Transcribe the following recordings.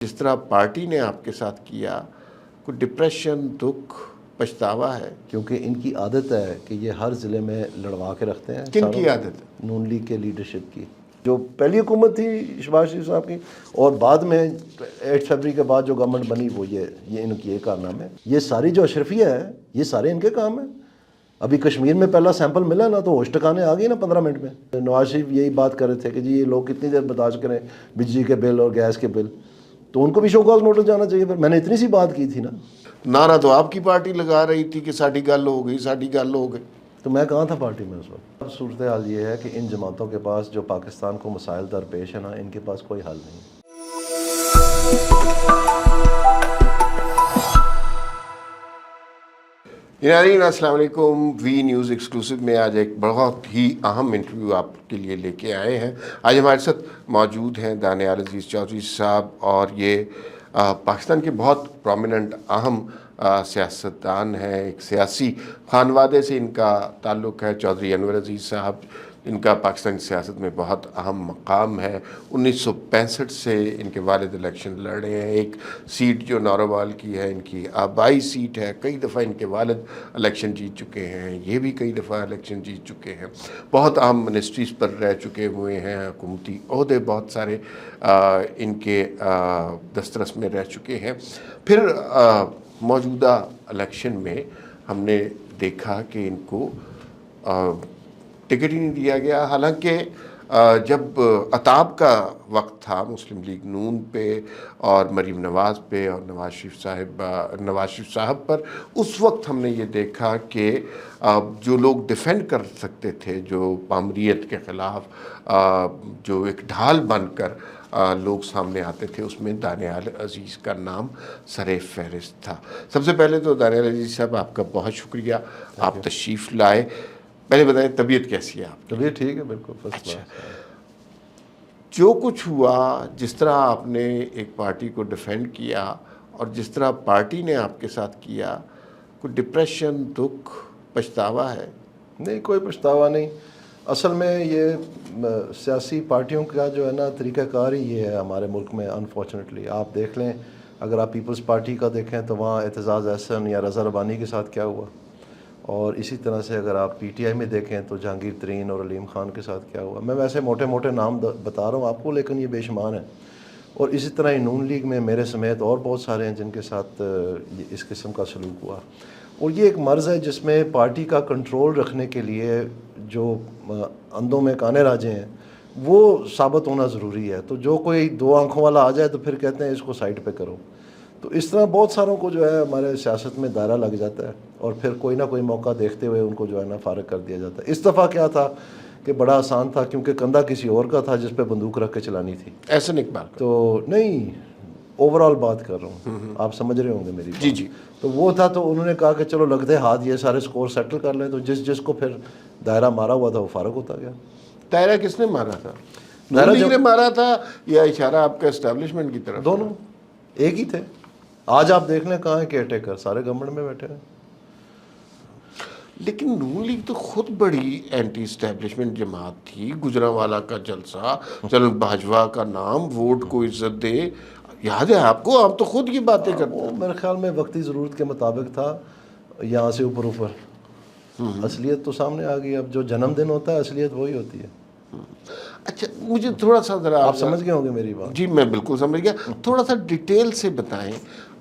جس طرح پارٹی نے آپ کے ساتھ کیا، کوئی ڈپریشن، دکھ، پچھتاوا ہے؟ کیونکہ ان کی عادت ہے کہ یہ ہر ضلع میں لڑوا کے رکھتے ہیں. کن کی عادت ہے؟ نون لیگ کے لیڈرشپ کی. جو پہلی حکومت تھی شہباز شریف صاحب کی، اور بعد میں 8 فروری کے بعد جو گورنمنٹ بنی وہ یہ ان کی یہ کارنامے. یہ ساری جو اشرفیہ ہے یہ سارے ان کے کام ہیں. ابھی کشمیر میں پہلا سیمپل ملا نا تو ہوش ٹکانے آ گئی نا 15 منٹ میں. نواز شریف یہی بات کر رہے تھے کہ جی یہ لوگ کتنی دیر برداشت کریں بجلی کے بل اور گیس کے بل، تو ان کو بھی شو کاز نوٹس جانا چاہیے. پھر میں نے اتنی سی بات کی تھی نا. نعرہ تو آپ کی پارٹی لگا رہی تھی کہ ساڈی گل ہو گئی، ساڈی گل ہو گئی. تو میں کہاں تھا پارٹی میں اس وقت. اب صورتحال یہ ہے کہ ان جماعتوں کے پاس جو پاکستان کو مسائل درپیش ہے نا، ان کے پاس کوئی حل نہیں. ناظرین السلام علیکم. وی نیوز ایکسکلوسیو میں آج ایک بہت ہی اہم انٹرویو آپ کے لیے لے کے آئے ہیں. آج ہمارے ساتھ موجود ہیں دانیال عزیز چودھری صاحب، اور یہ پاکستان کے بہت پرومیننٹ اہم سیاستدان ہیں. ایک سیاسی خانوادے سے ان کا تعلق ہے. چودھری انور عزیز صاحب، ان کا پاکستان کی سیاست میں بہت اہم مقام ہے. 1965 سے ان کے والد الیکشن لڑ رہے ہیں. ایک سیٹ جو نوروال کی ہے ان کی آبائی سیٹ ہے. کئی دفعہ ان کے والد الیکشن جیت چکے ہیں، یہ بھی کئی دفعہ الیکشن جیت چکے ہیں. بہت اہم منسٹریز پر رہ چکے ہوئے ہیں. حکومتی عہدے بہت سارے ان کے دسترس میں رہ چکے ہیں. پھر موجودہ الیکشن میں ہم نے دیکھا کہ ان کو ٹکٹ ہی نہیں دیا گیا. حالانکہ جب عطاب کا وقت تھا مسلم لیگ نون پہ اور مریم نواز پہ اور نواز شریف صاحب پر، اس وقت ہم نے یہ دیکھا کہ جو لوگ ڈیفینڈ کر سکتے تھے، جو پامریت کے خلاف جو ایک ڈھال بن کر لوگ سامنے آتے تھے، اس میں دانیال عزیز کا نام سر فہرست تھا. سب سے پہلے تو دانیال عزیز صاحب آپ کا بہت شکریہ، آپ تشریف لائے. پہلے بتائیں طبیعت کیسی ہے آپ کی؟ طبیعت ٹھیک ہے، بالکل فرسٹ اچھا. کلاس. جو کچھ ہوا، جس طرح آپ نے ایک پارٹی کو ڈیفینڈ کیا اور جس طرح پارٹی نے آپ کے ساتھ کیا، کوئی ڈپریشن، دکھ، پچھتاوا ہے؟ نہیں، کوئی پچھتاوا نہیں. اصل میں یہ سیاسی پارٹیوں کا جو ہے نا طریقہ کار ہی یہ ہے ہمارے ملک میں. انفارچونیٹلی آپ دیکھ لیں، اگر آپ پیپلز پارٹی کا دیکھیں تو وہاں اعتزاز احسن یا رضا ربانی کے ساتھ کیا ہوا، اور اسی طرح سے اگر آپ پی ٹی آئی میں دیکھیں تو جہانگیر ترین اور علیم خان کے ساتھ کیا ہوا. میں ویسے موٹے موٹے نام بتا رہا ہوں آپ کو، لیکن یہ بے شمار ہیں. اور اسی طرح ہی نون لیگ میں میرے سمیت اور بہت سارے ہیں جن کے ساتھ اس قسم کا سلوک ہوا. اور یہ ایک مرض ہے جس میں پارٹی کا کنٹرول رکھنے کے لیے جو اندھوں میں کانے راجے ہیں وہ ثابت ہونا ضروری ہے. تو جو کوئی 2 آنکھوں والا آ جائے تو پھر کہتے ہیں اس کو سائڈ پہ کرو. تو اس طرح بہت ساروں کو جو ہے ہمارے سیاست میں دائرہ لگ جاتا ہے، اور پھر کوئی نہ کوئی موقع دیکھتے ہوئے ان کو جو ہے نا فارغ کر دیا جاتا ہے. اس دفعہ کیا تھا کہ بڑا آسان تھا، کیونکہ کندھا کسی اور کا تھا جس پہ بندوق رکھ کے چلانی تھی. احسن اقبال کا؟ تو نہیں، اوور آل بات کر رہا ہوں، آپ سمجھ رہے ہوں گے میری بات. جی جی. تو وہ تھا، تو انہوں نے کہا کہ چلو لگتے ہاتھ یہ سارے سکور سیٹل کر لیں. تو جس کو پھر دائرہ مارا ہوا تھا وہ فارغ ہوتا گیا. دائرہ کس نے مارا تھا؟ نون لیگ نے مارا تھا یا اشارہ آپ کا اسٹیبلشمنٹ کی طرف؟ دونوں ایک ہی تھے. آج آپ دیکھ لیں کہاں ہے کیئر ٹیکر، سارے گورنمنٹ میں بیٹھے ہیں. لیکن نون لیگ تو خود بڑی اینٹی اسٹیبلشمنٹ جماعت تھی. گجرانوالہ کا جلسہ، چلو باجوہ کا نام، ووٹ کو عزت دے، یاد ہے آپ کو؟ آپ تو خود یہ باتیں کرتے ہیں. وہ میرے خیال میں وقتی ضرورت کے مطابق تھا، یہاں سے اوپر. اصلیت تو سامنے آ گئی. اب جو جنم دن ہوتا ہے اصلیت وہی ہوتی ہے. اچھا، مجھے تھوڑا سا ذرا آپ سمجھ گئے ہوں گے میری بات. جی میں بالکل سمجھ گیا. تھوڑا سا ڈیٹیل سے بتائیں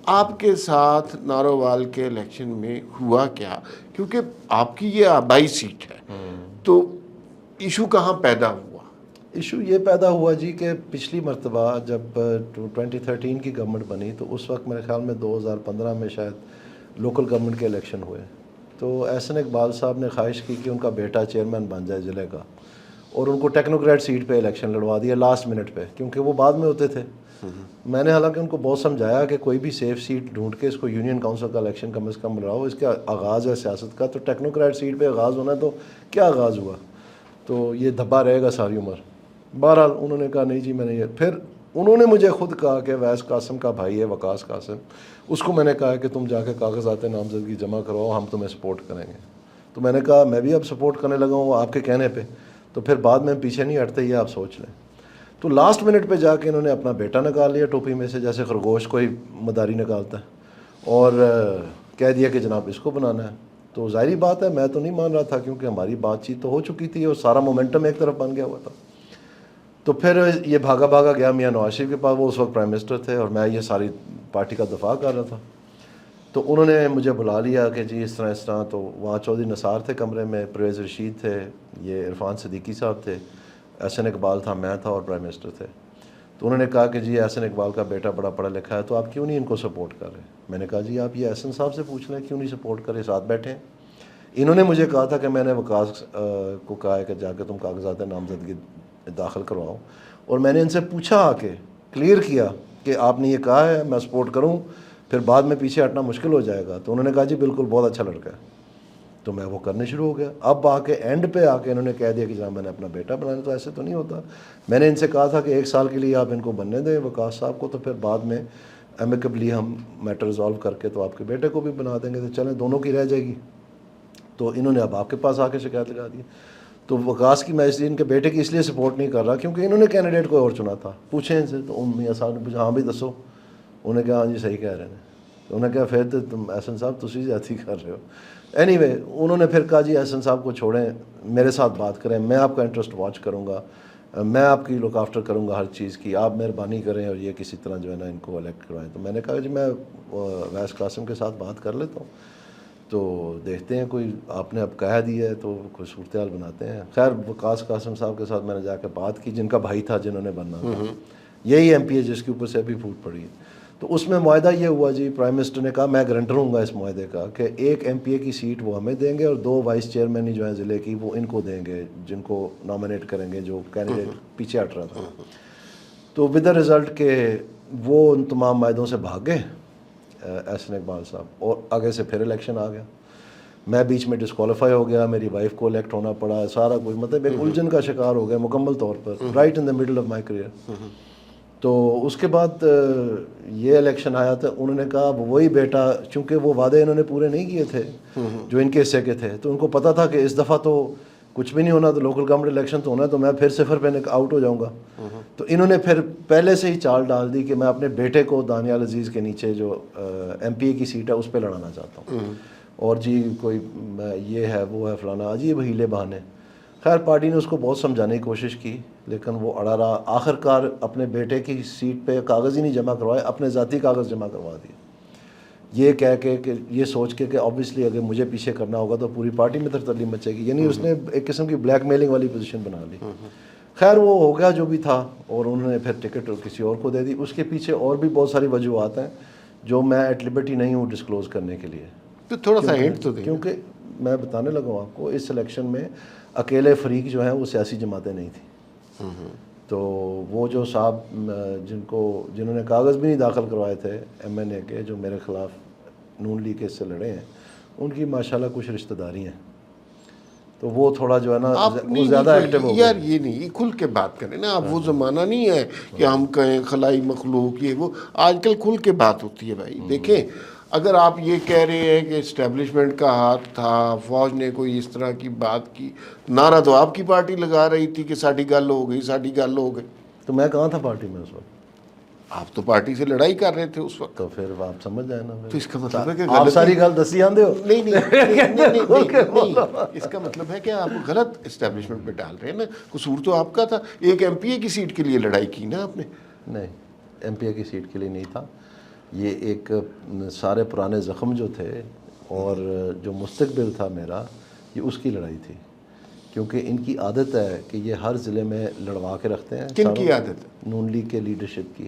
آپ کے ساتھ نارووال کے الیکشن میں ہوا کیا؟ کیونکہ آپ کی یہ آبائی سیٹ ہے، تو ایشو کہاں پیدا ہوا؟ ایشو یہ پیدا ہوا جی کہ پچھلی مرتبہ جب 2013 کی گورنمنٹ بنی تو اس وقت میرے خیال میں 2015 میں شاید لوکل گورنمنٹ کے الیکشن ہوئے. تو احسن اقبال صاحب نے خواہش کی کہ ان کا بیٹا چیئرمین بن جائے ضلع کا، اور ان کو ٹیکنوکریٹ سیٹ پہ الیکشن لڑوا دیا لاسٹ منٹ پہ، کیونکہ وہ بعد میں ہوتے تھے. میں نے حالانکہ ان کو بہت سمجھایا کہ کوئی بھی سیف سیٹ ڈھونڈ کے اس کو یونین کونسل کا الیکشن کم از کم لڑاؤ. اس کا آغاز ہے سیاست کا، تو ٹیکنوکریٹ سیٹ پہ آغاز ہونا ہے. تو کیا آغاز ہوا؟ تو یہ دھبا رہے گا ساری عمر. بہرحال انہوں نے کہا نہیں جی میں نے یہ، پھر انہوں نے مجھے خود کہا کہ ویس قاسم کا بھائی ہے وقاص قاسم، اس کو میں نے کہا کہ تم جا کے کاغذات نامزدگی جمع کرواؤ، ہم تمہیں سپورٹ کریں گے. تو میں نے کہا میں بھی اب سپورٹ کرنے لگا ہوں آپ کے کہنے پہ. تو پھر بعد میں پیچھے نہیں ہٹتے، یہ آپ سوچ لیں. تو لاسٹ منٹ پہ جا کے انہوں نے اپنا بیٹا نکال لیا ٹوپی میں سے، جیسے خرگوش کوئی مداری نکالتا ہے، اور کہہ دیا کہ جناب اس کو بنانا ہے۔ تو ظاہری بات ہے میں تو نہیں مان رہا تھا، کیونکہ ہماری بات چیت تو ہو چکی تھی اور سارا مومنٹم ایک طرف بن گیا ہوا تھا۔ تو پھر یہ بھاگا بھاگا گیا میاں نواز شریف کے پاس، وہ اس وقت پرائم منسٹر تھے، اور میں یہ ساری پارٹی کا دفاع کر رہا تھا۔ تو انہوں نے مجھے بلا لیا کہ جی اس طرح، تو وہاں چودھری نثار تھے کمرے میں، پرویز رشید تھے، یہ عرفان صدیقی صاحب تھے، احسن اقبال تھا، میں تھا، اور پرائم منسٹر تھے۔ تو انہوں نے کہا کہ جی احسن اقبال کا بیٹا بڑا پڑھا لکھا ہے، تو آپ کیوں نہیں ان کو سپورٹ کر رہے؟ میں نے کہا جی آپ یہ احسن صاحب سے پوچھ لیں کیوں نہیں سپورٹ کر رہے، ساتھ بیٹھے ہیں۔ انہوں نے مجھے کہا تھا کہ میں نے وکاس کو کہا ہے کہ جا کے تم کاغذات نامزدگی داخل کرواؤ، اور میں نے ان سے پوچھا آ کے، کلیئر کیا کہ آپ نے یہ کہا ہے میں سپورٹ کروں، پھر بعد میں پیچھے ہٹنا مشکل ہو جائے گا۔ تو انہوں نے کہا جی بالکل، بہت اچھا لڑکا ہے۔ تو میں وہ کرنے شروع ہو گیا۔ اب آ کے اینڈ پہ آ کے انہوں نے کہہ دیا کہ جناب میں نے اپنا بیٹا بنانا، تو ایسے تو نہیں ہوتا۔ میں نے ان سے کہا تھا کہ 1 سال کے لیے آپ ان کو بننے دیں وکاس صاحب کو، تو پھر بعد میں ایمیکبلی ہم میٹر ریزالو کر کے تو آپ کے بیٹے کو بھی بنا دیں گے، تو چلیں دونوں کی رہ جائے گی۔ تو انہوں نے اب آپ کے پاس آ کے شکایت لگا دی۔ تو وکاس کی میں اس لیے ان کے بیٹے کی اس لیے سپورٹ نہیں کر رہا کیونکہ انہوں نے کینڈیڈیٹ کوئی اور چنا تھا۔ پوچھیں ان سے، تو میاں صاحب نے پوچھا ہاں بھی دسو، انہوں نے کہا ہاں جی صحیح کہہ رہے ہیں۔ تو انہوں نے کہا پھر تو تم احسن صاحب تسی زیادتی کر رہے ہو۔ اینی وے انہوں نے پھر کہا جی احسن صاحب کو چھوڑیں، میرے ساتھ بات کریں، میں آپ کا انٹرسٹ واچ کروں گا، میں آپ کی لک آفٹر کروں گا ہر چیز کی، آپ مہربانی کریں اور یہ کسی طرح جو ہے نا ان کو الیکٹ کروائیں۔ تو میں نے کہا جی میں ویس قاسم کے ساتھ بات کر لیتا ہوں، تو دیکھتے ہیں کوئی آپ نے اب کہہ دی ہے تو کوئی صورتحال بناتے ہیں۔ خیر وکاس قاسم صاحب کے ساتھ میں نے جا کے بات کی، جن کا بھائی تھا جنہوں نے بننا تھا، یہی ایم پی ہے جس کے اوپر سے ابھی پھوٹ پڑی ہے۔ تو اس میں معاہدہ یہ ہوا جی، پرائم منسٹر نے کہا میں گرنٹر ہوں گا اس معاہدے کا کہ 1 ایم پی اے کی سیٹ وہ ہمیں دیں گے اور 2 وائس چیئرمین جو ہیں ضلع کی وہ ان کو دیں گے، جن کو نامنیٹ کریں گے، جو کینڈیڈیٹ پیچھے ہٹ رہا تھا۔ تو ود دا رزلٹ کہ وہ ان تمام معاہدوں سے بھاگ گئے احسن اقبال صاحب، اور آگے سے پھر الیکشن آ گیا، میں بیچ میں ڈسکوالیفائی ہو گیا، میری وائف کو الیکٹ ہونا پڑا، سارا کچھ مطلب ایک الجھن کا شکار ہو گیا مکمل طور پر، right in the middle of my career. تو اس کے بعد یہ الیکشن آیا تو انہوں نے کہا اب وہی بیٹا، چونکہ وہ وعدے انہوں نے پورے نہیں کیے تھے جو ان کے حصے کے تھے، تو ان کو پتہ تھا کہ اس دفعہ تو کچھ بھی نہیں ہونا، تو لوکل گورنمنٹ الیکشن تو ہونا ہے، تو میں پھر 0 پہ آؤٹ ہو جاؤں گا۔ تو انہوں نے پھر پہلے سے ہی چال ڈال دی کہ میں اپنے بیٹے کو دانیال عزیز کے نیچے جو ایم پی اے کی سیٹ ہے اس پہ لڑانا چاہتا ہوں، اور جی کوئی یہ ہے وہ ہے فلانا، عجیب ہیلے بہانے۔ خیر پارٹی نے اس کو بہت سمجھانے کی کوشش کی، لیکن وہ اڑا رہا، آخر کار اپنے بیٹے کی سیٹ پہ کاغذ ہی نہیں جمع کروائے، اپنے ذاتی کاغذ جمع کروا دیے، یہ کہہ کے کہ یہ سوچ کے کہ آبویسلی اگر مجھے پیچھے کرنا ہوگا تو پوری پارٹی میں ترتیلی مچے گی، یعنی اس نے ایک قسم کی بلیک میلنگ والی پوزیشن بنا لی۔ خیر وہ ہو گیا جو بھی تھا، اور انہوں نے پھر ٹکٹ کسی اور کو دے دی۔ اس کے پیچھے اور بھی بہت ساری وجوہات ہیں جو میں ایٹ لبرٹی نہیں ہوں ڈسکلوز کرنے کے لیے، تو تھوڑا سا ہنٹ تو دیں۔ کیونکہ میں بتانے لگا ہوں آپ کو، اس الیکشن میں اکیلے فریق جو ہیں وہ سیاسی جماعتیں نہیں تھیں۔ تو وہ جو صاحب جنہوں نے کاغذ بھی نہیں داخل کروائے تھے ایم این اے کے، جو میرے خلاف نون لیگ سے لڑے ہیں، ان کی ماشاءاللہ کچھ رشتہ داری ہیں، تو وہ تھوڑا جو ہے نا وہ زیادہ ایکٹیو ہو گئے۔ یار یہ نہیں، یہ کھل کے بات کریں نا آپ، وہ زمانہ نہیں ہے کہ ہم کہیں خلائی مخلوق یہ وہ، آج کل کھل کے بات ہوتی ہے بھائی۔ دیکھیں اگر آپ یہ کہہ رہے ہیں کہ اسٹیبلشمنٹ کا ہاتھ تھا، فوج نے کوئی اس طرح کی بات کی، نعرہ تو آپ کی پارٹی لگا رہی تھی کہ ساڈی گل ہو گئی، ساڈی گل ہو گئی۔ تو میں کہاں تھا پارٹی میں اس وقت؟ آپ تو پارٹی سے لڑائی کر رہے تھے اس وقت۔ تو پھر آپ سمجھ جائیں نا، تو اس کا مطلب ہے کہ آپ ساری گل دسی آندے ہو۔ نہیں، اس کا مطلب ہے کہ آپ غلط اسٹیبلشمنٹ پہ ڈال رہے ہیں نا، قصور تو آپ کا تھا۔ ایک ایم پی اے کی سیٹ کے لیے لڑائی کی نا آپ نے۔ نہیں، ایم پی اے کی سیٹ کے لیے نہیں تھا، یہ ایک سارے پرانے زخم جو تھے اور جو مستقبل تھا میرا، یہ اس کی لڑائی تھی، کیونکہ ان کی عادت ہے کہ یہ ہر ضلع میں لڑوا کے رکھتے ہیں۔ کن کی عادت ہے؟ نون لیگ کے لیڈرشپ کی،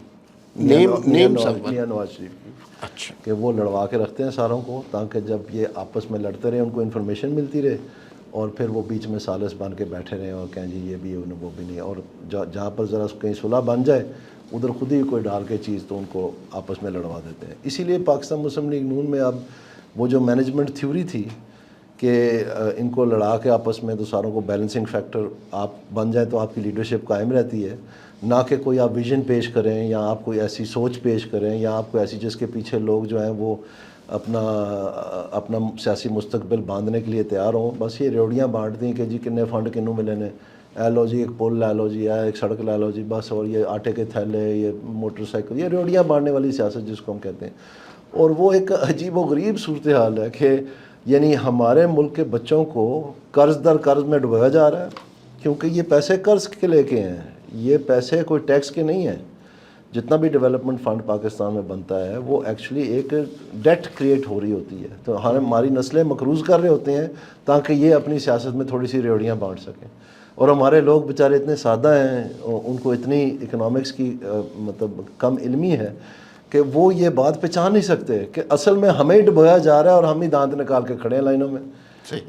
نیم میاں نواز شریف کی، اچھا، کہ وہ لڑوا کے رکھتے ہیں ساروں کو، تاکہ جب یہ آپس میں لڑتے رہے ان کو انفارمیشن ملتی رہے، اور پھر وہ بیچ میں سالس بن کے بیٹھے رہے اور کہیں جی یہ بھی ہے وہ بھی نہیں، اور جہاں پر ذرا کہیں صلح بن جائے ادھر خود ہی کوئی ڈال کے چیز تو ان کو آپس میں لڑوا دیتے ہیں۔ اسی لیے پاکستان مسلم لیگ نون میں اب وہ جو مینجمنٹ تھیوری تھی کہ ان کو لڑا کے آپس میں تو ساروں کو بیلنسنگ فیکٹر آپ بن جائیں تو آپ کی لیڈرشپ قائم رہتی ہے، نہ کہ کوئی آپ ویژن پیش کریں یا آپ کوئی ایسی سوچ پیش کریں یا آپ کو ایسی جس کے پیچھے لوگ جو ہیں وہ اپنا سیاسی مستقبل باندھنے کے لیے تیار ہوں۔ بس یہ ریوڑیاں بانٹ دیں کہ جی کنے فنڈ کنوں ملے نے، اے لو جی ایک پل لے لو جی، ایک سڑک لے لو جی بس، اور یہ آٹے کے تھیلے، یہ موٹر سائیکل، یہ ریوڑیاں بانٹنے والی سیاست جس کو ہم کہتے ہیں. اور وہ ایک عجیب و غریب صورتحال ہے کہ یعنی ہمارے ملک کے بچوں کو قرض در قرض میں ڈبویا جا رہا ہے، کیونکہ یہ پیسے قرض کے لے کے ہیں، یہ پیسے کوئی ٹیکس کے نہیں ہیں. جتنا بھی ڈیولپمنٹ فنڈ پاکستان میں بنتا ہے وہ ایکچولی ایک ڈیٹ کریٹ ہو رہی ہوتی ہے، تو ہماری نسلیں مقروض کر رہے ہوتے ہیں تاکہ یہ اپنی سیاست میں تھوڑی سی ریوڑیاں بانٹ سکیں. اور ہمارے لوگ بیچارے اتنے سادہ ہیں، ان کو اتنی اکنامکس کی مطلب کم علمی ہے کہ وہ یہ بات پہچان نہیں سکتے کہ اصل میں ہمیں ہی ڈبویا جا رہا ہے اور ہم ہی دانت نکال کے کھڑے ہیں لائنوں میں.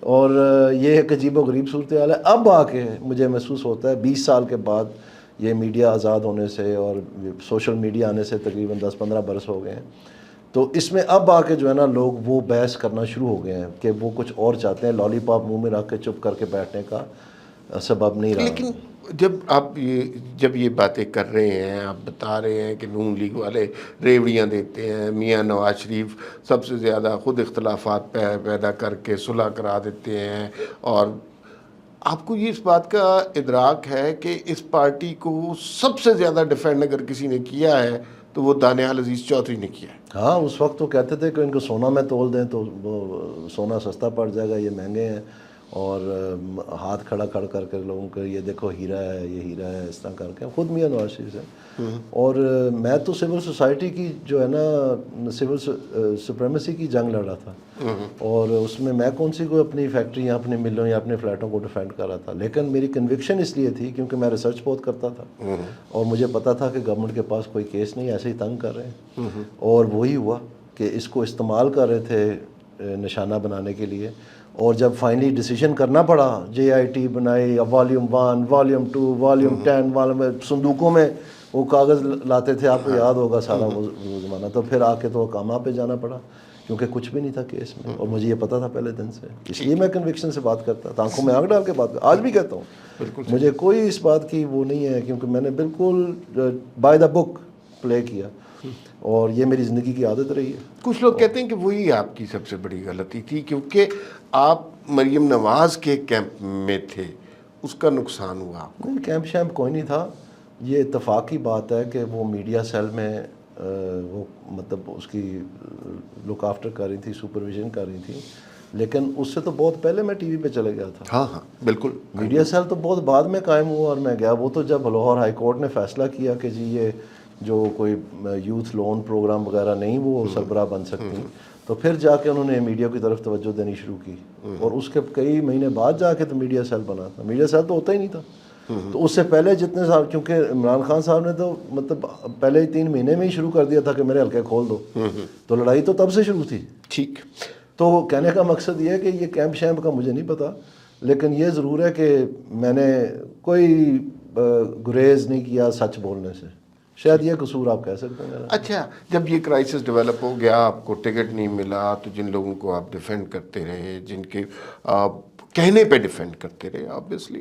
اور یہ ایک عجیب و غریب صورتحال ہے. اب آ کے مجھے محسوس ہوتا ہے 20 سال کے بعد یہ میڈیا آزاد ہونے سے اور سوشل میڈیا آنے سے تقریباً 10-15 برس ہو گئے ہیں، تو اس میں اب آ کے جو ہے نا لوگ وہ بحث کرنا شروع ہو گئے ہیں کہ وہ کچھ اور چاہتے ہیں، لالی پاپ منہ میں رکھ کے چپ کر کے بیٹھنے کا سبب نہیں رہا. لیکن جب یہ باتیں کر رہے ہیں، آپ بتا رہے ہیں کہ نون لیگ والے ریوڑیاں دیتے ہیں، میاں نواز شریف سب سے زیادہ خود اختلافات پیدا کر کے صلح کرا دیتے ہیں، اور آپ کو یہ اس بات کا ادراک ہے کہ اس پارٹی کو سب سے زیادہ ڈیفینڈ اگر کسی نے کیا ہے تو وہ دانیال عزیز چودھری نے کیا ہے؟ ہاں، اس وقت تو کہتے تھے کہ ان کو سونا میں تول دیں تو وہ سونا سستا پڑ جائے گا، یہ مہنگے ہیں، اور ہاتھ کھڑا کر کے لوگوں کو یہ دیکھو ہیرا ہے، یہ ہیرا ہے، اس طرح کر کے خود میاں نواز شریف ہے. اور میں تو سول سوسائٹی کی جو ہے نا سول سپریمیسی کی جنگ لڑ رہا تھا، اور اس میں کون سی کوئی اپنی فیکٹری یا اپنی ملوں یا اپنے فلیٹوں کو ڈیفینڈ کر رہا تھا. لیکن میری کنوکشن اس لیے تھی کیونکہ میں ریسرچ بہت کرتا تھا، اور مجھے پتا تھا کہ گورنمنٹ کے پاس کوئی کیس نہیں، ایسے ہی تنگ کر رہے ہیں. اور وہی ہوا کہ اس کو استعمال کر رہے تھے نشانہ بنانے کے لیے. اور جب فائنلی ڈیسیجن کرنا پڑا، JIT بنائی، والیوم 1، والیوم 2، والیوم 10، صندوقوں میں وہ کاغذ لاتے تھے، آپ کو یاد ہوگا سارا وہ زمانہ. تو پھر آ کے تو اقامہ پہ جانا پڑا کیونکہ کچھ بھی نہیں تھا کیس میں، اور مجھے یہ پتا تھا پہلے دن سے. اس لیے میں کنوکشن سے بات کرتا تھا، آنکھوں میں آنکھ ڈال کے بات کرتا، آج بھی کہتا ہوں. مجھے کوئی اس بات کی وہ نہیں ہے کیونکہ میں نے بالکل بائی دا بک پلے کیا، اور یہ میری زندگی کی عادت رہی ہے. کچھ لوگ کہتے ہیں کہ وہی آپ کی سب سے بڑی غلطی تھی کیونکہ آپ مریم نواز کے کیمپ میں تھے، اس کا نقصان ہوا. کوئی کیمپ شیمپ کوئی نہیں تھا. یہ اتفاق کی بات ہے کہ وہ میڈیا سیل میں وہ مطلب اس کی لک آفٹر کر رہی تھی، سپرویژن کر رہی تھی، لیکن اس سے تو بہت پہلے میں ٹی وی پہ چلے گیا تھا. ہاں بالکل. میڈیا سیل تو بہت بعد میں قائم ہوا اور میں گیا. وہ تو جب لاہور ہائی کورٹ نے فیصلہ کیا کہ جی یہ جو کوئی یوتھ لون پروگرام وغیرہ نہیں وہ سربراہ بن سکتی، تو پھر جا کے انہوں نے میڈیا کی طرف توجہ دینی شروع کی. اور اس کے کئی مہینے بعد جا کے تو میڈیا سیل بنا تھا. میڈیا سیل تو ہوتا ہی نہیں تھا. تو اس سے پہلے جتنے سال، کیونکہ عمران خان صاحب نے تو مطلب پہلے ہی 3 مہینے میں ہی شروع کر دیا تھا کہ میرے حلقے کھول دو، تو لڑائی تو تب سے شروع تھی. ٹھیک. تو کہنے کا مقصد یہ ہے کہ یہ کیمپ شیمپ کا مجھے نہیں پتا، لیکن یہ ضرور ہے کہ میں نے کوئی گریز نہیں کیا سچ بولنے سے. شاید یہ قصور آپ کہہ سکتے ہیں. اچھا، جب یہ کرائسس ڈیولپ ہو گیا، آپ کو ٹکٹ نہیں ملا، تو جن لوگوں کو آپ ڈیفینڈ کرتے رہے، جن کے آپ کہنے پہ ڈیفینڈ کرتے رہے، آبویسلی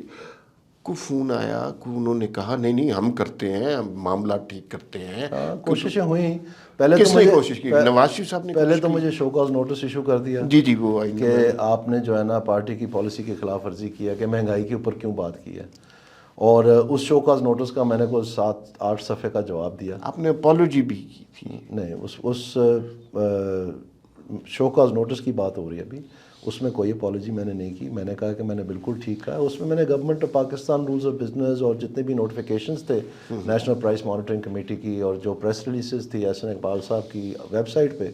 کو فون آیا، انہوں نے کہا نہیں ہم کرتے ہیں، معاملہ ٹھیک کرتے ہیں. کوششیں ہوئیں. پہلے کس نے کوشش کی؟ نواز شریف صاحب نے پہلے تو مجھے شو کاز نوٹس ایشو کر دیا. جی وہ آئی کہ آپ نے جو ہے نا پارٹی کی پالیسی کی خلاف ورزی کی ہے، کہ مہنگائی کے اوپر کیوں بات کی ہے. اور اس شو کاز نوٹس کا میں نے کوئی 7-8 صفحے کا جواب دیا. آپ نے اپالوجی بھی کی تھی؟ نہیں، اس شو کاز نوٹس کی بات ہو رہی ہے ابھی، اس میں کوئی اپالوجی میں نے نہیں کی. میں نے کہا کہ میں نے بالکل ٹھیک کہا. اس میں نے government Pakistan rules of business اور جتنے بھی نوٹیفیکیشنز تھے نیشنل پرائس مانیٹرنگ کمیٹی کی، اور جو پریس ریلیزز تھی احسن اقبال صاحب کی ویب سائٹ پہ،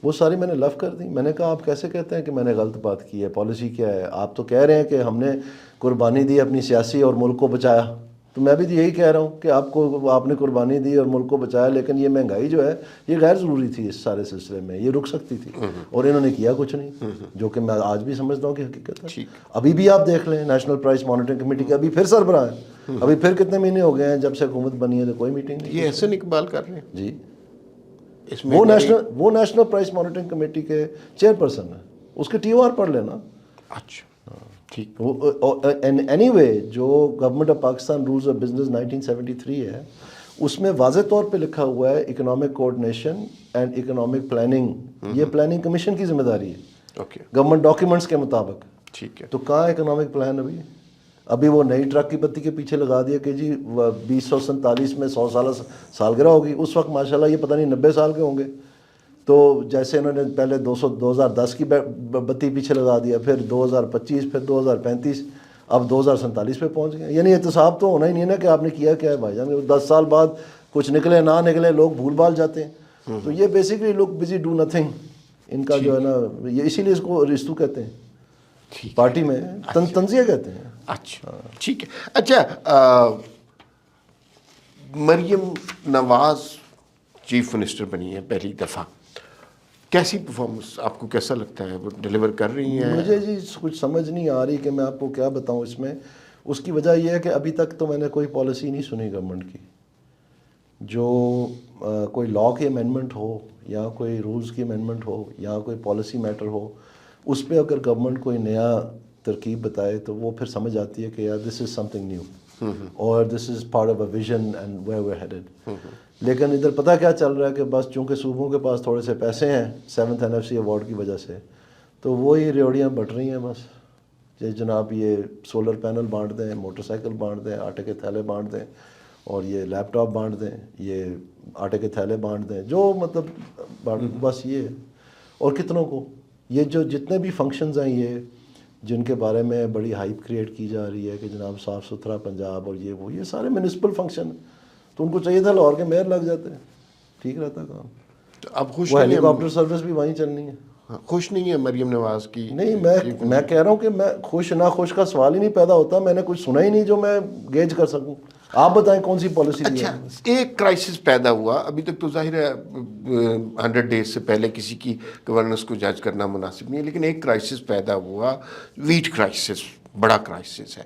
وہ ساری میں نے لف کر دی. میں نے کہا آپ کیسے کہتے ہیں کہ میں نے غلط بات کی ہے؟ پالیسی کیا ہے؟ آپ تو کہہ رہے ہیں کہ ہم نے قربانی دی اپنی سیاسی اور ملک کو بچایا. تو میں بھی یہی کہہ رہا ہوں کہ آپ نے قربانی دی اور ملک کو بچایا، لیکن یہ مہنگائی جو ہے یہ غیر ضروری تھی اس سارے سلسلے میں، یہ رک سکتی تھی، اور انہوں نے کیا کچھ نہیں، جو کہ میں آج بھی سمجھتا ہوں کہ حقیقت ہے. ابھی بھی آپ دیکھ لیں نیشنل پرائس مانیٹرنگ کمیٹی کے ابھی پھر سربراہ ہیں، ابھی پھر کتنے مہینے ہو گئے ہیں جب سے حکومت بنی ہے، تو کوئی میٹنگ نہیں. یہ احسن اقبال کر رہے ہیں جی. وہ نیشنل پرائس مانیٹرنگ کمیٹی کے چیئرپرسن ہیں. اس کے TOR پڑھ لینا. اچھا ٹھیک. اینی وے جو government of Pakistan rules of business 1973 ہے، اس میں واضح طور پہ لکھا ہوا ہے economic coordination and economic planning, یہ پلاننگ کمیشن کی ذمہ داری ہے اوکے گورنمنٹ ڈاکیومنٹس کے مطابق. ٹھیک ہے. تو کہاں اکنامک پلان ابھی؟ ابھی وہ نئی ٹرک کی بتی کے پیچھے لگا دیا کہ جی 2047 میں 100 سالگرہ ہوگی. اس وقت ماشاءاللہ یہ پتہ نہیں 90 سال کے ہوں گے. تو جیسے انہوں نے پہلے 2010 کی بتی پیچھے لگا دیا, پھر 2025, پھر 2035, اب 2047 پہ پہنچ گئے. یعنی احتساب تو ہونا ہی نہیں ہے نا کہ آپ نے کیا کیا ہے بھائی جان. 10 سال بعد کچھ نکلے نہ نکلے لوگ بھول بھال جاتے ہیں. تو یہ بیسکلی لوگ بزی ڈو نتھنگ ان کا جو ہے نا, یہ اسی لیے اس کو ریستو کہتے ہیں پارٹی میں, تنزیہ کہتے ہیں. اچھا ٹھیک ہے. اچھا مریم نواز چیف منسٹر بنی ہے پہلی دفعہ, کیسی پرفارمنس آپ کو کیسا لگتا ہے, وہ ڈیلیور کر رہی ہیں؟ مجھے جی کچھ سمجھ نہیں آ رہی کہ میں آپ کو کیا بتاؤں اس میں. اس کی وجہ یہ ہے کہ ابھی تک تو میں نے کوئی پالیسی نہیں سنی گورنمنٹ کی جو کوئی لاء کی امینڈمنٹ ہو یا کوئی رولز کی امینڈمنٹ ہو یا کوئی پالیسی میٹر ہو, اس پہ اگر گورنمنٹ کوئی نیا ترکیب بتائے تو وہ پھر سمجھ آتی ہے کہ یار دس از سم تھنگ نیو اور this is part of a vision and where we're headed. لیکن ادھر پتہ کیا چل رہا ہے کہ بس چونکہ صوبوں کے پاس تھوڑے سے پیسے ہیں 7th NFC ایوارڈ کی وجہ سے, تو وہی ریوڑیاں بٹ رہی ہیں بس. جناب یہ سولر پینل بانٹ دیں, موٹر سائیکل بانٹ دیں, آٹے کے تھیلے بانٹ دیں, اور یہ لیپ ٹاپ بانٹ دیں, یہ آٹے کے تھیلے بانٹ دیں, جو مطلب بس یہ. اور کتنوں کو یہ جو جتنے بھی فنکشنز ہیں یہ جن کے بارے میں بڑی ہائپ کریٹ کی جا رہی ہے کہ جناب صاف ستھرا پنجاب اور یہ سارے میونسپل فنکشن ہیں. تو ان کو چاہیے تھا لاہور کے میئر لگ جاتے ہیں, ٹھیک رہتا کام. تو اب خوش وہ ہیلی کاپٹر سروس بھی وہیں چلنی ہے. خوش نہیں ہے مریم نواز کی؟ نہیں, میں کہہ رہا ہوں کہ میں خوش نہ خوش کا سوال ہی نہیں پیدا ہوتا. میں نے کچھ سنا ہی نہیں جو میں گیج کر سکوں. آپ بتائیں کون سی پالیسی دی ہے؟ اچھا ایک کرائسس پیدا ہوا, ابھی تک تو ظاہر ہے 100 ڈیز سے پہلے کسی کی گورننس کو جج کرنا مناسب نہیں ہے, لیکن ایک کرائسس پیدا ہوا, ویٹ کرائسس, بڑا کرائسس ہے.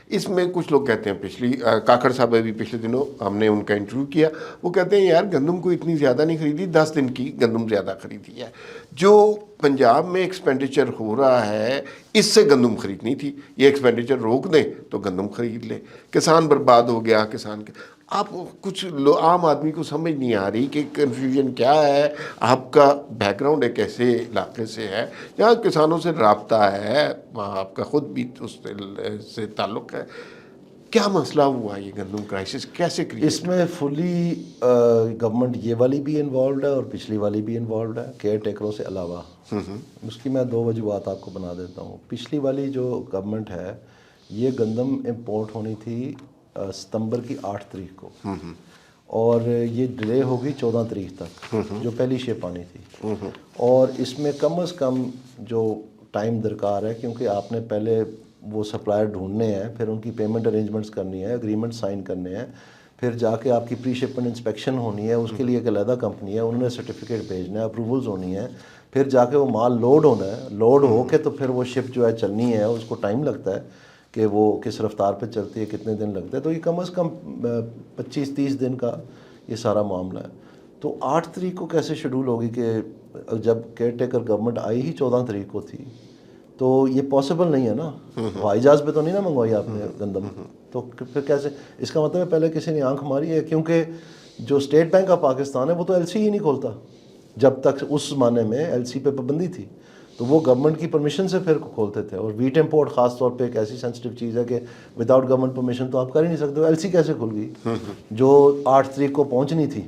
اس میں کچھ لوگ کہتے ہیں, پچھلی کاکڑ صاحب ابھی پچھلے دنوں ہم نے ان کا انٹرویو کیا, وہ کہتے ہیں یار گندم کو اتنی زیادہ نہیں خریدی, 10 دن کی گندم زیادہ خریدی ہے. جو پنجاب میں ایکسپینڈیچر ہو رہا ہے اس سے گندم خریدنی تھی, یہ ایکسپینڈیچر روک دیں تو گندم خرید لیں. کسان برباد ہو گیا, کسان کے آپ کچھ عام آدمی کو سمجھ نہیں آ رہی کہ کنفیوژن کیا ہے. آپ کا بیک گراؤنڈ ایک ایسے علاقے سے ہے جہاں کسانوں سے رابطہ ہے, وہاں آپ کا خود بھی اس سے تعلق ہے. کیا مسئلہ ہوا یہ گندم کرائسس کیسے کریٹ؟ اس میں فلی گورنمنٹ یہ والی بھی انوالوڈ ہے اور پچھلی والی بھی انوالوڈ ہے, کیئر ٹیکروں سے علاوہ. اس کی میں 2 وجوہات آپ کو بنا دیتا ہوں. پچھلی والی جو گورنمنٹ ہے یہ گندم امپورٹ ہونی تھی ستمبر کی 8 تاریخ کو, اور یہ ڈیلے ہوگی 14 تاریخ تک, جو پہلی شپ آنی تھی. اور اس میں کم از کم جو ٹائم درکار ہے, کیونکہ آپ نے پہلے وہ سپلائر ڈھونڈنے ہیں, پھر ان کی پیمنٹ ارینجمنٹس کرنی ہے, اگریمنٹ سائن کرنے ہیں, پھر جا کے آپ کی پری شپمنٹ انسپیکشن ہونی ہے, اس کے لیے ایک علیحدہ کمپنی ہے, انہوں نے سرٹیفکیٹ بھیجنا ہے, اپروولز ہونی ہے, پھر جا کے وہ مال لوڈ ہونا ہے, لوڈ ہو کے تو پھر وہ شپ جو ہے چلنی ہے, اس کو ٹائم لگتا ہے کہ وہ کس رفتار پہ چلتی ہے, کتنے دن لگتے ہیں. تو یہ کم از کم 25-30 دن کا یہ سارا معاملہ ہے. تو 8 تاریخ کو کیسے شیڈول ہوگی کہ جب کیئر ٹیکر گورنمنٹ آئی ہی 14 تاریخ کو تھی, تو یہ پاسبل نہیں ہے نا. ہوائی جہاز پہ تو نہیں نا منگوائی آپ نے گندم, تو پھر کیسے؟ اس کا مطلب ہے پہلے کسی نے آنکھ ماری ہے, کیونکہ جو اسٹیٹ بینک آف پاکستان ہے وہ تو LC ہی نہیں کھولتا. جب تک اس زمانے میں LC پہ پابندی تھی تو وہ گورنمنٹ کی پرمیشن سے پھر کھولتے تھے. اور ویٹ امپورٹ خاص طور پہ ایک ایسی سینسٹیو چیز ہے کہ وداؤٹ گورنمنٹ پرمیشن تو آپ کر ہی نہیں سکتے. LC کیسے کھل گئی جو 8 تاریخ کو پہنچنی تھی,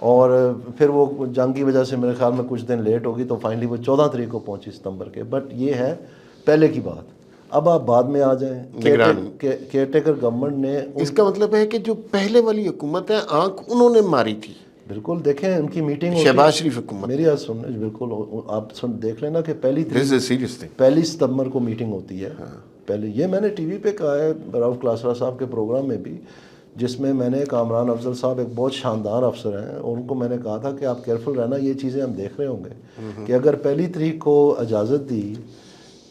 اور پھر وہ جنگ کی وجہ سے میرے خیال میں کچھ دن لیٹ ہوگی, تو فائنلی وہ 14 تاریخ کو پہنچی ستمبر کے. بٹ یہ ہے پہلے کی بات. اب آپ بعد میں آ جائیں, کیئر ٹیکر گورنمنٹ نے, اس کا مطلب ہے کہ جو پہلے والی حکومت ہے آنکھ انہوں نے ماری تھی. بالکل, دیکھیں ان کی میٹنگ شہباز شریف حکومت, میری بات سنیں, بالکل آپ دیکھ لینا کہ پہلی ستمبر کو میٹنگ ہوتی ہے. پہلے یہ میں نے ٹی وی پہ کہا ہے راؤف کلاسرا صاحب کے پروگرام میں بھی, جس میں نے کامران افضل صاحب ایک بہت شاندار افسر ہیں, اور ان کو میں نے کہا تھا کہ آپ کیئرفل رہنا, یہ چیزیں ہم دیکھ رہے ہوں گے کہ اگر پہلی تاریخ کو اجازت دی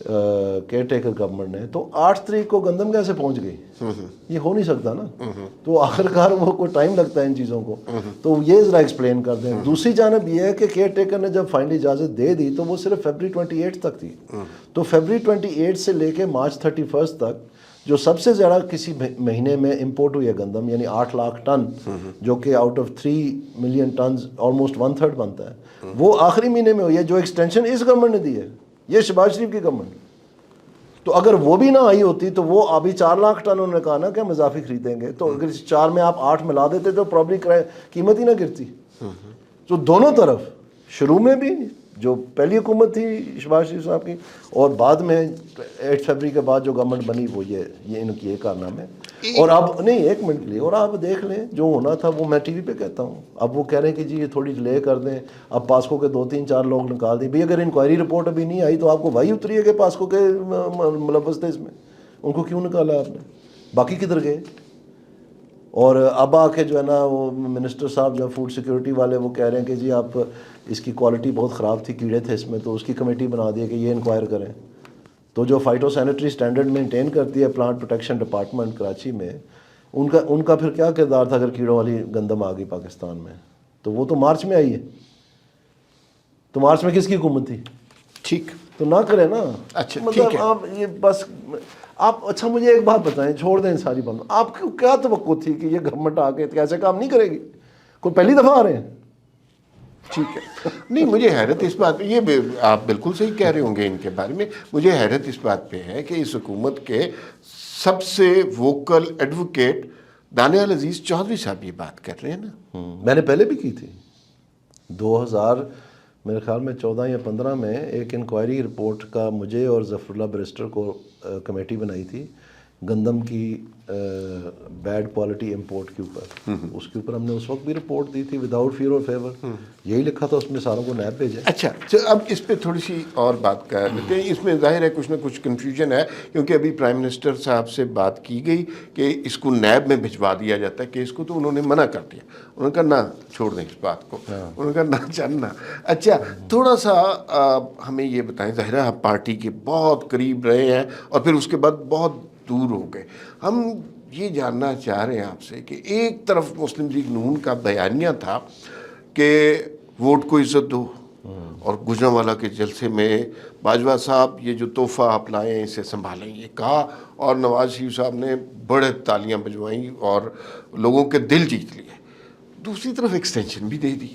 کیئر ٹیکر گورنمنٹ نے, تو 8 تاریخ کو گندم کیسے پہنچ گئی؟ یہ ہو نہیں سکتا نا. تو آخرکار وہ کوئی ٹائم لگتا ہے ان چیزوں کو, تو یہ ذرا ایکسپلین کر دیں. دوسری جانب یہ ہے کہ کیئر ٹیکر نے جب فائنلی اجازت دے دی تو وہ صرف فیبرری 28 تک تھی. تو فیبرری 28 سے لے کے مارچ 31 تک جو سب سے زیادہ کسی مہینے میں امپورٹ ہوئی ہے گندم, یعنی 8 لاکھ ٹن, جو کہ out of 3 million tons almost 1/3 بنتا ہے, وہ آخری مہینے میں ہوئی ہے, جو ایکسٹینشن اس گورنمنٹ نے دی ہے. یہ شہباز شریف کی گورنمنٹ, تو اگر وہ بھی نہ آئی ہوتی تو وہ ابھی 4 لاکھ ٹن انہوں نے کہا نا کہ ہم اضافی خریدیں گے, تو اگر 4 میں آپ 8 ملا دیتے تو پرابلی قیمت ہی نہ گرتی. تو دونوں طرف شروع میں بھی جو پہلی حکومت تھی شہباز شریف صاحب کی, اور بعد میں 8 فروری کے بعد جو گورنمنٹ بنی وہ یہ ان کی یہ کارنامے. اور اب نہیں, ایک منٹ لیے, اور آپ دیکھ لیں جو ہونا تھا وہ میں ٹی وی پہ کہتا ہوں. اب وہ کہہ رہے ہیں کہ جی یہ تھوڑی ڈیلے کر دیں, اب پاسکو کے 2-3-4 لوگ نکال دیں. بھئی اگر انکوائری رپورٹ ابھی نہیں آئی تو آپ کو وہی اتری ہے کہ پاسکو کے ملوث تھے اس میں, ان کو کیوں نکالا آپ نے, باقی کدھر گئے؟ اور اب آ کے جو ہے نا وہ منسٹر صاحب جو فوڈ سیکیورٹی والے وہ کہہ رہے ہیں کہ جی آپ اس کی کوالٹی بہت خراب تھی, کیڑے تھے اس میں, تو اس کی کمیٹی بنا دی ہے کہ یہ انکوائر کریں. تو جو فائٹو سینیٹری سٹینڈرڈ مینٹین کرتی ہے پلانٹ پروٹیکشن ڈپارٹمنٹ کراچی میں, ان کا پھر کیا کردار تھا اگر کیڑوں والی گندم آ گئی پاکستان میں؟ تو وہ تو مارچ میں آئی ہے, تو مارچ میں کس کی حکومت تھی؟ ٹھیک, تو نہ کرے نا. اچھا مطلب آپ یہ بس آپ, اچھا مجھے ایک بات بتائیں, چھوڑ دیں ساری بات, آپ کو کیا توقع تھی کہ یہ گورنمنٹ آ کے ایسے کام نہیں کرے گی؟ کوئی پہلی دفعہ آ رہے ہیں. ٹھیک ہے. نہیں, مجھے حیرت اس بات پہ, یہ آپ بالکل صحیح کہہ رہے ہوں گے ان کے بارے میں, مجھے حیرت اس بات پہ ہے کہ اس حکومت کے سب سے ووکل ایڈوکیٹ دانیال عزیز چودھری صاحب یہ بات کر رہے ہیں نا. میں نے پہلے بھی کی تھی 2000 میرے خیال میں 14 یا 15 میں ایک انکوائری رپورٹ کا مجھے اور ظفر اللہ بریسٹر کو کمیٹی بنائی تھی گندم کی بیڈ کوالٹی امپورٹ کے اوپر. اس کے اوپر ہم نے اس وقت بھی رپورٹ دی تھی وداؤٹ فیئر اور فیور, یہی لکھا تھا اس میں ساروں کو نیب بھیجا. اچھا, اب اس پہ تھوڑی سی اور بات کر لیتے ہیں. اس میں ظاہر ہے کچھ نہ کچھ کنفیوژن ہے, کیونکہ ابھی پرائم منسٹر صاحب سے بات کی گئی کہ اس کو نیب میں بھجوا دیا جاتا ہے کیس کو, تو انہوں نے منع کر دیا. انہوں نے کہا نہ چھوڑ دیں اس بات کو, انہوں نے کہا نہ چلنا. اچھا, تھوڑا سا ہمیں یہ بتائیں, ظاہر ہے آپ پارٹی کے بہت قریب رہے ہیں اور پھر اس کے بعد بہت دور ہو گئے. ہم یہ جاننا چاہ رہے ہیں آپ سے کہ ایک طرف مسلم لیگ نون کا بیانیہ تھا کہ ووٹ کو عزت دو, اور گجرانوالہ کے جلسے میں باجوہ صاحب یہ جو تحفہ آپ لائے ہیں اسے سنبھالیں, یہ کہا, اور نواز شریف صاحب نے بڑے تالیاں بجوائیں اور لوگوں کے دل جیت لیے. دوسری طرف ایکسٹینشن بھی دے دی.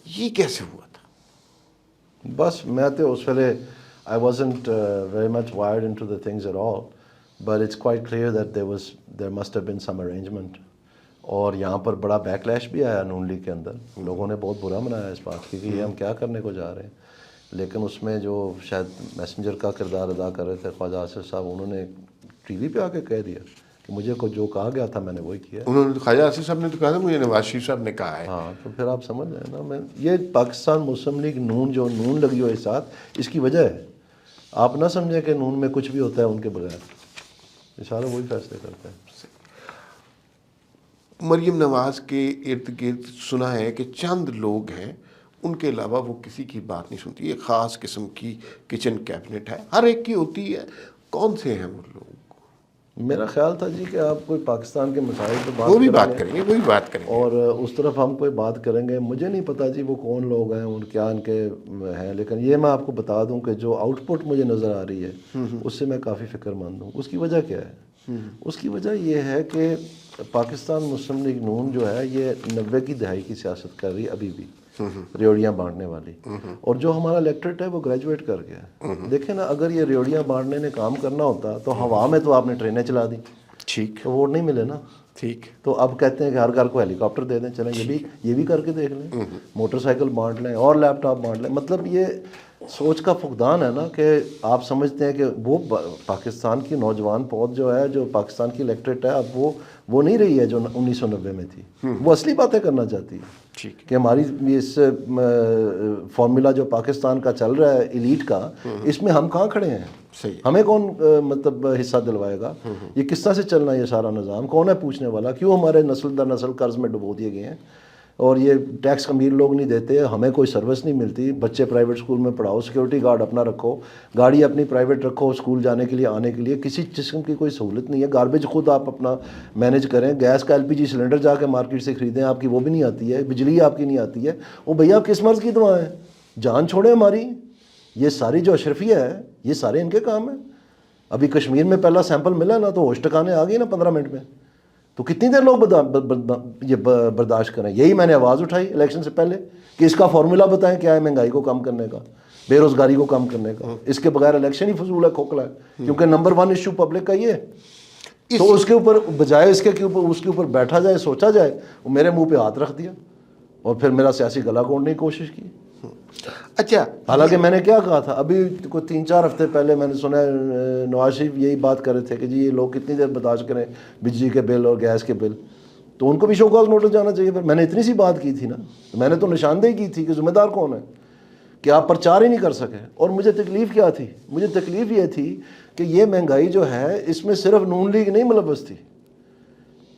یہ کیسے ہوا تھا؟ بس میں تو اس ویلے I wasn't very much wired into the things at all, but it's quite clear that there must have been some arrangement. اور یہاں پر بڑا بیک لیش بھی آیا نون لیگ کے اندر, لوگوں نے بہت برا منایا اس بات کی کہ یہ ہم کیا کرنے کو جا رہے ہیں. لیکن اس میں جو شاید میسنجر کا کردار ادا کر رہے تھے خواجہ آصف صاحب, انہوں نے ٹی وی پہ آ کے کہہ دیا کہ مجھے کو جو کہا گیا تھا میں نے وہی کیا. انہوں نے, خواجہ آصف صاحب نے تو کہا تھا, مجھے نواز شریف صاحب نے کہا ہے. ہاں, تو پھر آپ سمجھ رہے ہیں نا, یہ پاکستان مسلم لیگ نون جو نون لگی ہوئی ساتھ, اس کی وجہ ہے. آپ نہ سمجھیں کہ نون میں کچھ بھی ہوتا ہے ان کے بغیر, یہ سارے وہی فیصلے کرتے ہیں. مریم نواز کے ارد گرد سنا ہے کہ چند لوگ ہیں, ان کے علاوہ وہ کسی کی بات نہیں سنتی. ایک خاص قسم کی کچن کیبنٹ ہے, ہر ایک کی ہوتی ہے. کون سے ہیں وہ لوگ؟ میرا خیال تھا جی کہ آپ کوئی پاکستان کے مسائل پہ وہ بھی بات کریں گے, وہی بات کریں گے, اور اس طرف ہم کوئی بات کریں گے. مجھے نہیں پتا جی وہ کون لوگ ہیں, ان کیا ان کے ہیں, لیکن یہ میں آپ کو بتا دوں کہ جو آؤٹ پٹ مجھے نظر آ رہی ہے اس سے میں کافی فکر مند ہوں. اس کی وجہ کیا ہے؟ اس کی وجہ یہ ہے کہ پاکستان مسلم لیگ نون جو ہے یہ 90 کی دہائی کی سیاست کر رہی ہے ابھی بھی, ریوڑیاں بانٹنے والی. اور جو ہمارا الیکٹریٹ ہے وہ گریجویٹ کر گیا. دیکھیں نا, اگر یہ ریوڑیاں بانٹنے نے کام کرنا ہوتا تو ہوا میں تو آپ نے ٹرینیں چلا دی, ٹھیک, تو ووٹ نہیں ملے نا. ٹھیک, تو اب کہتے ہیں کہ ہر گھر کو ہیلی کاپٹر دے دیں, چلیں یہ بھی کر کے دیکھ لیں, موٹر سائیکل بانٹ لیں اور لیپ ٹاپ بانٹ لیں. مطلب یہ سوچ کا فقدان ہے نا کہ آپ سمجھتے ہیں کہ وہ پاکستان کی نوجوان فوج جو ہے, جو پاکستان کی الیکٹریٹ ہے, اب وہ نہیں رہی ہے جو 1990 میں تھی. وہ اصلی باتیں کرنا چاہتی ہے کہ ہماری اس فارمولا جو پاکستان کا چل رہا ہے ایلیٹ کا, اس میں ہم کہاں کھڑے ہیں, ہمیں کون مطلب حصہ دلوائے گا, یہ کس طرح سے چلنا ہے یہ سارا نظام, کون ہے پوچھنے والا, کیوں ہمارے نسل در نسل قرض میں ڈبو دیے گئے ہیں, اور یہ ٹیکس امیر لوگ نہیں دیتے, ہمیں کوئی سروس نہیں ملتی. بچے پرائیویٹ اسکول میں پڑھاؤ, سیکورٹی گارڈ اپنا رکھو, گاڑی اپنی پرائیویٹ رکھو اسکول جانے کے لیے آنے کے لیے, کسی قسم کی کوئی سہولت نہیں ہے. گاربیج خود آپ اپنا مینیج کریں, گیس کا LPG سلنڈر جا کے مارکیٹ سے خریدیں, آپ کی وہ بھی نہیں آتی ہے, بجلی آپ کی نہیں آتی ہے. وہ بھیا آپ کس مرض کی دعا ہے, جان چھوڑیں ہماری. یہ ساری جو اشرفیہ ہے یہ سارے ان کے کام ہیں. ابھی کشمیر میں پہلا سیمپل ملا نا, تو ہوش ٹکانے آ گئی نا 15 منٹ میں, تو کتنی دیر لوگ یہ برداشت کریں. یہی میں نے آواز اٹھائی الیکشن سے پہلے کہ اس کا فارمولا بتائیں کیا ہے مہنگائی کو کم کرنے کا. بے روزگاری کو کم کرنے کا. اس کے بغیر الیکشن ہی فضول ہے, کھوکھلا ہے, کیونکہ نمبر 1 ایشو پبلک کا یہ ہے. تو اس کے اوپر بجائے اس کے اوپر بیٹھا جائے, سوچا جائے, وہ میرے منہ پہ ہاتھ رکھ دیا اور پھر میرا سیاسی گلا گھونٹنے کی کوشش کی. اچھا, حالانکہ میں نے کیا کہا تھا, ابھی کوئی 3-4 ہفتے پہلے میں نے سنا ہے نواز شریف یہی بات کر رہے تھے کہ جی یہ لوگ کتنی دیر برداشت کریں بجلی کے بل اور گیس کے بل, تو ان کو بھی شو کاز نوٹس جانا چاہیے. پھر میں نے اتنی سی بات کی تھی نا, میں نے تو نشاندہی کی تھی کہ ذمہ دار کون ہے کہ آپ پرچار ہی نہیں کر سکے. اور مجھے تکلیف کیا تھی, مجھے تکلیف یہ تھی کہ یہ مہنگائی جو ہے اس میں صرف نون لیگ نہیں ملوث تھی,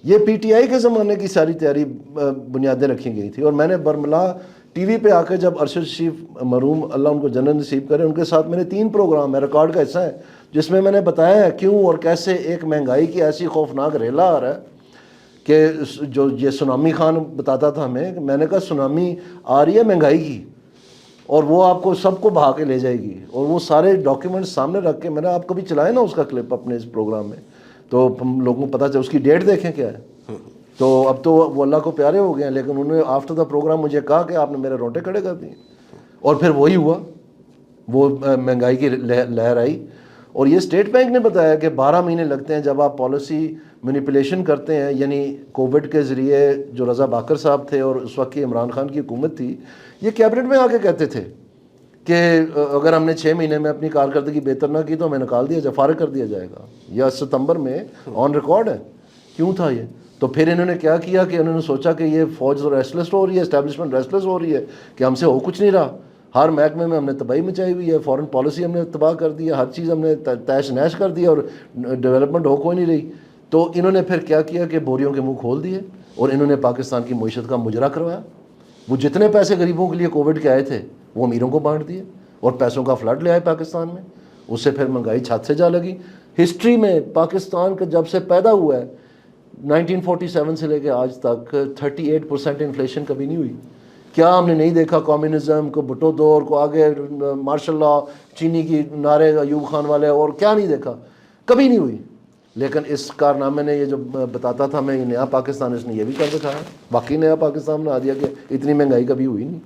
یہ پی ٹی آئی کے زمانے کی ساری تیاری بنیادیں رکھی گئی تھی. اور میں نے برملا ٹی وی پہ آ کے جب ارشد شریف مرحوم اللہ ان کو جنت نصیب کرے, ان کے ساتھ میں نے 3 پروگرام ہے, ریکارڈ کا حصہ ہے, جس میں نے بتایا ہے کیوں اور کیسے ایک مہنگائی کی ایسی خوفناک ریلا آ رہا ہے کہ جو یہ سونامی خان بتاتا تھا ہمیں, میں نے کہا سونامی آ رہی ہے مہنگائی کی اور وہ آپ کو سب کو بہا کے لے جائے گی. اور وہ سارے ڈاکیومنٹس سامنے رکھ کے, میں نے آپ کبھی چلائے نا اس کا کلپ اپنے اس پروگرام میں, تو ہم لوگوں کو پتہ چلا, اس کی ڈیٹ دیکھیں کیا ہے. تو اب تو وہ اللہ کو پیارے ہو گئے ہیں, لیکن انہوں نے آفٹر دا پروگرام مجھے کہا کہ آپ نے میرے رونٹے کھڑے کر دیے. اور پھر وہی ہوا, وہ مہنگائی کی لہر آئی. اور یہ اسٹیٹ بینک نے بتایا کہ 12 مہینے لگتے ہیں جب آپ پالیسی مینیپولیشن کرتے ہیں. یعنی کووڈ کے ذریعے جو رضا باکر صاحب تھے اور اس وقت کی عمران خان کی حکومت تھی, یہ کیبنٹ میں آ کے کہتے تھے کہ اگر ہم نے 6 مہینے میں اپنی کارکردگی بہتر نہ کی تو ہمیں نکال دیا جائے, فارغ کر دیا جائے گا. یہ ستمبر میں آن ریکارڈ ہے. کیوں تھا یہ؟ تو پھر انہوں نے کیا کیا کہ انہوں نے سوچا کہ یہ فوج ریسٹلیس ہو رہی ہے, اسٹیبلشمنٹ ریسٹلیس ہو رہی ہے, کہ ہم سے ہو کچھ نہیں رہا, ہر محکمے میں ہم نے تباہی مچائی ہوئی ہے, فارن پالیسی ہم نے تباہ کر دی ہے, ہر چیز ہم نے تیش نیش کر دی اور ڈیولپمنٹ ہو کوئی نہیں رہی. تو انہوں نے پھر کیا کیا کہ بوریوں کے منہ کھول دیے اور انہوں نے پاکستان کی معیشت کا مجرا کروایا. وہ جتنے پیسے غریبوں کے لیے کووڈ کے آئے تھے وہ امیروں کو بانٹ دیے اور پیسوں کا فلڈ لے آئے پاکستان میں. اس سے پھر مہنگائی چھت سے جا لگی. ہسٹری میں پاکستان کا جب سے پیدا ہوا ہے 1947 سے لے کے آج تک 38% انفلیشن کبھی نہیں ہوئی. کیا ہم نے نہیں دیکھا کمیونزم کو, بھٹو دور کو, آگے مارشل لا, چینی کی نعرے ایوب خان والے, اور کیا نہیں دیکھا, کبھی نہیں ہوئی. لیکن اس کارنامے نے یہ جو بتاتا تھا میں یہ نیا پاکستان, اس نے یہ بھی کر دکھایا. باقی نیا پاکستان بنا دیا کہ اتنی مہنگائی کبھی ہوئی نہیں.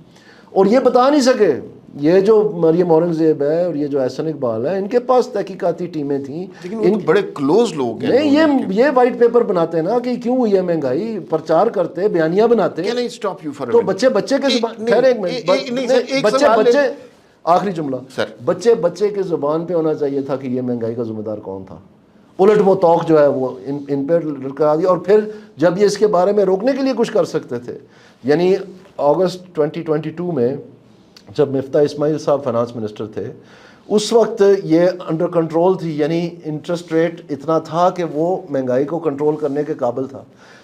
اور یہ بتا نہیں سکے. یہ جو مریم اورنگزیب ہے اور یہ جو احسن اقبال ہے, ان کے پاس تحقیقاتی ٹیمیں تھیں, لیکن ان بڑے کلوز لوگ ہیں. نہیں, یہ وائٹ پیپر بناتے نا کہ کیوں ہوئی ہے مہنگائی, پرچار کرتے, بیانیہ بناتے. تو بچے کے زبان, خیر ایک منٹ, بچے آخری جملہ, بچے کے زبان پہ ہونا چاہیے تھا کہ یہ مہنگائی کا ذمہ دار کون تھا. الٹ وہ توق جو ہے وہ ان پہ لڑکا دیا. اور پھر جب یہ اس کے بارے میں روکنے کے لیے کچھ کر سکتے تھے, یعنی اگست 2022 میں جب مفتاح اسماعیل صاحب فائنانس منسٹر تھے, اس وقت یہ انڈر کنٹرول تھی, یعنی انٹرسٹ ریٹ اتنا تھا کہ وہ مہنگائی کو کنٹرول کرنے کے قابل تھا.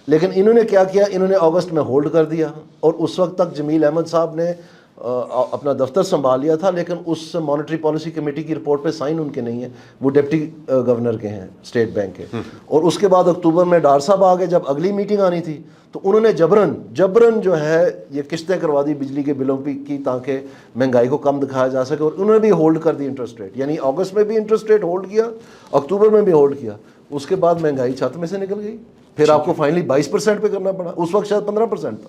لیکن انہوں نے کیا کیا, انہوں نے اگست میں ہولڈ کر دیا. اور اس وقت تک جمیل احمد صاحب نے اپنا دفتر سنبھال لیا تھا, لیکن اس مانیٹری پالیسی کمیٹی کی رپورٹ پہ سائن ان کے نہیں ہیں, وہ ڈپٹی گورنر کے ہیں اسٹیٹ بینک کے. اور اس کے بعد اکتوبر میں ڈار صاحب آ گئے, جب اگلی میٹنگ آنی تھی تو انہوں نے جبرن جو ہے یہ قسطیں کروا دی بجلی کے بلوں کی, تاکہ مہنگائی کو کم دکھایا جا سکے. اور انہوں نے بھی ہولڈ کر دی انٹرسٹ ریٹ, یعنی اگست میں بھی انٹرسٹ ریٹ ہولڈ کیا, اکتوبر میں بھی ہولڈ کیا. اس کے بعد مہنگائی چھت میں سے نکل گئی. پھر آپ کو فائنلی 22% پہ کرنا پڑا, اس وقت شاید 15% تھا.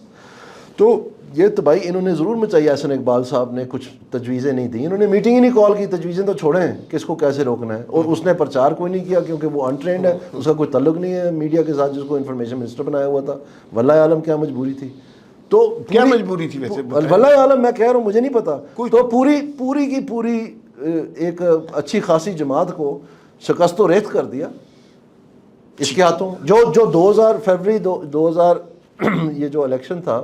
تو یہ تباہی انہوں نے ضرور مچائی. احسن اقبال صاحب نے کچھ تجویزیں نہیں دیں, انہوں نے میٹنگ ہی نہیں کال کی, تجویزیں تو چھوڑیں کہ اس کو کیسے روکنا ہے. اور اس نے پرچار کوئی نہیں کیا کیونکہ وہ انٹرینڈ ہے, اس کا کوئی تعلق نہیں ہے میڈیا کے ساتھ, جس کو انفارمیشن منسٹر بنایا ہوا تھا. واللہ عالم کیا مجبوری تھی. تو کیا مجبوری تھی ویسے, واللہ عالم میں کہہ رہا ہوں, مجھے نہیں پتا. تو پوری کی پوری ایک اچھی خاصی جماعت کو شکست و ریت کر دیا اس کے ہاتھوں. جو 2000 فروری 2000 یہ جو الیکشن تھا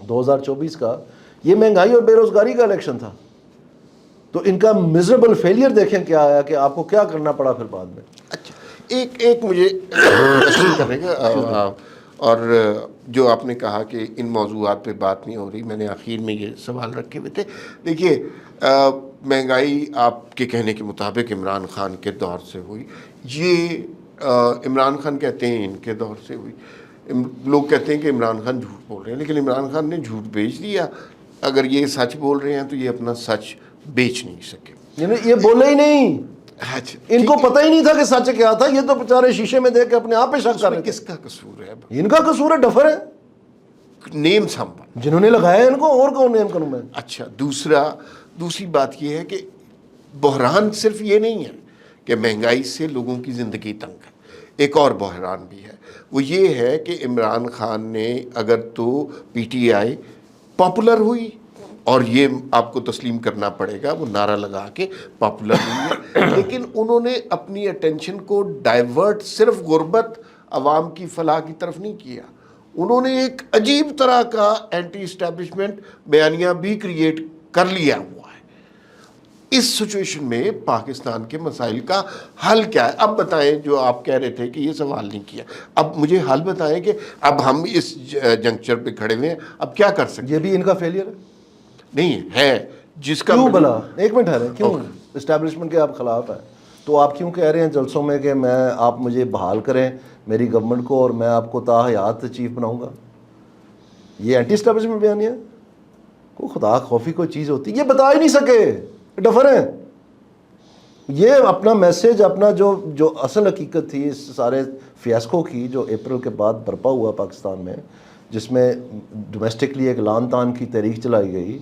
2024 کا, یہ مہنگائی اور بے روزگاری کا الیکشن تھا. تو ان کا میزریبل فیلئر دیکھیں کیا آیا, کہ آپ کو کیا کرنا پڑا پھر بعد میں. اچھا, ایک مجھے تشریح کرنے کا, اور جو آپ نے کہا کہ ان موضوعات پہ بات نہیں ہو رہی, میں نے آخر میں یہ سوال رکھے ہوئے تھے. دیکھیے, مہنگائی آپ کے کہنے کے مطابق عمران خان کے دور سے ہوئی, یہ عمران خان کہتے ہیں ان کے دور سے ہوئی. لوگ کہتے ہیں کہ عمران خان جھوٹ بول رہے ہیں, لیکن عمران خان نے جھوٹ بیچ دیا. اگر یہ سچ بول رہے ہیں تو یہ اپنا سچ بیچ نہیں سکے. یہ بولے ہی نہیں, ان کو پتہ ہی نہیں تھا کہ سچ کیا تھا. یہ تو بیچارے شیشے میں دیکھ کے اپنے آپ پہ شک کر رہے تھے. کس کا قصور ہے؟ ان کا قصور ہے, ڈفر ہے, نیم سم جنہوں نے لگایا ان کو, اور کون نیم کروں میں. اچھا, دوسرا دوسری بات یہ ہے کہ بحران صرف یہ نہیں ہے کہ مہنگائی سے لوگوں کی زندگی تنگ ہے، ایک اور بحران بھی ہے، وہ یہ ہے کہ عمران خان نے اگر تو پی ٹی آئی پاپولر ہوئی، اور یہ آپ کو تسلیم کرنا پڑے گا وہ نعرہ لگا کے پاپولر ہوئی ہے، لیکن انہوں نے اپنی اٹینشن کو ڈائیورٹ صرف غربت عوام کی فلاح کی طرف نہیں کیا، انہوں نے ایک عجیب طرح کا اینٹی اسٹیبلشمنٹ بیانیہ بھی کریٹ کر لیا ہوا ہے۔ اس سچویشن میں پاکستان کے مسائل کا حل کیا ہے؟ اب بتائیں، جو آپ کہہ رہے تھے کہ یہ سوال نہیں کیا، اب مجھے حل بتائیں کہ اب ہم اس جنکچر پہ کھڑے ہوئے ہیں، اب کیا کر سکتے ہیں؟ یہ بھی ان کا فیلئر ہے نہیں ہے جس کا کیوں بلا ایک منٹ ہے کیوں اسٹیبلشمنٹ کے آپ خلاف ہیں؟ تو آپ کیوں کہہ رہے ہیں جلسوں میں کہ آپ مجھے بحال کریں میری گورنمنٹ کو اور میں آپ کو تا حیات چیف بناؤں گا؟ یہ اینٹی اسٹیبلشمنٹ بیانیہ ہے؟ کوئی خدا خوفی کوئی چیز ہوتی ہے؟ یہ بتا ہی نہیں سکے، ڈفر ہیں یہ اپنا میسج، اپنا جو اصل حقیقت تھی اس سارے فیاسکو کی جو اپریل کے بعد برپا ہوا پاکستان میں، جس میں ڈومیسٹکلی ایک لان تان کی تحریک چلائی گئی،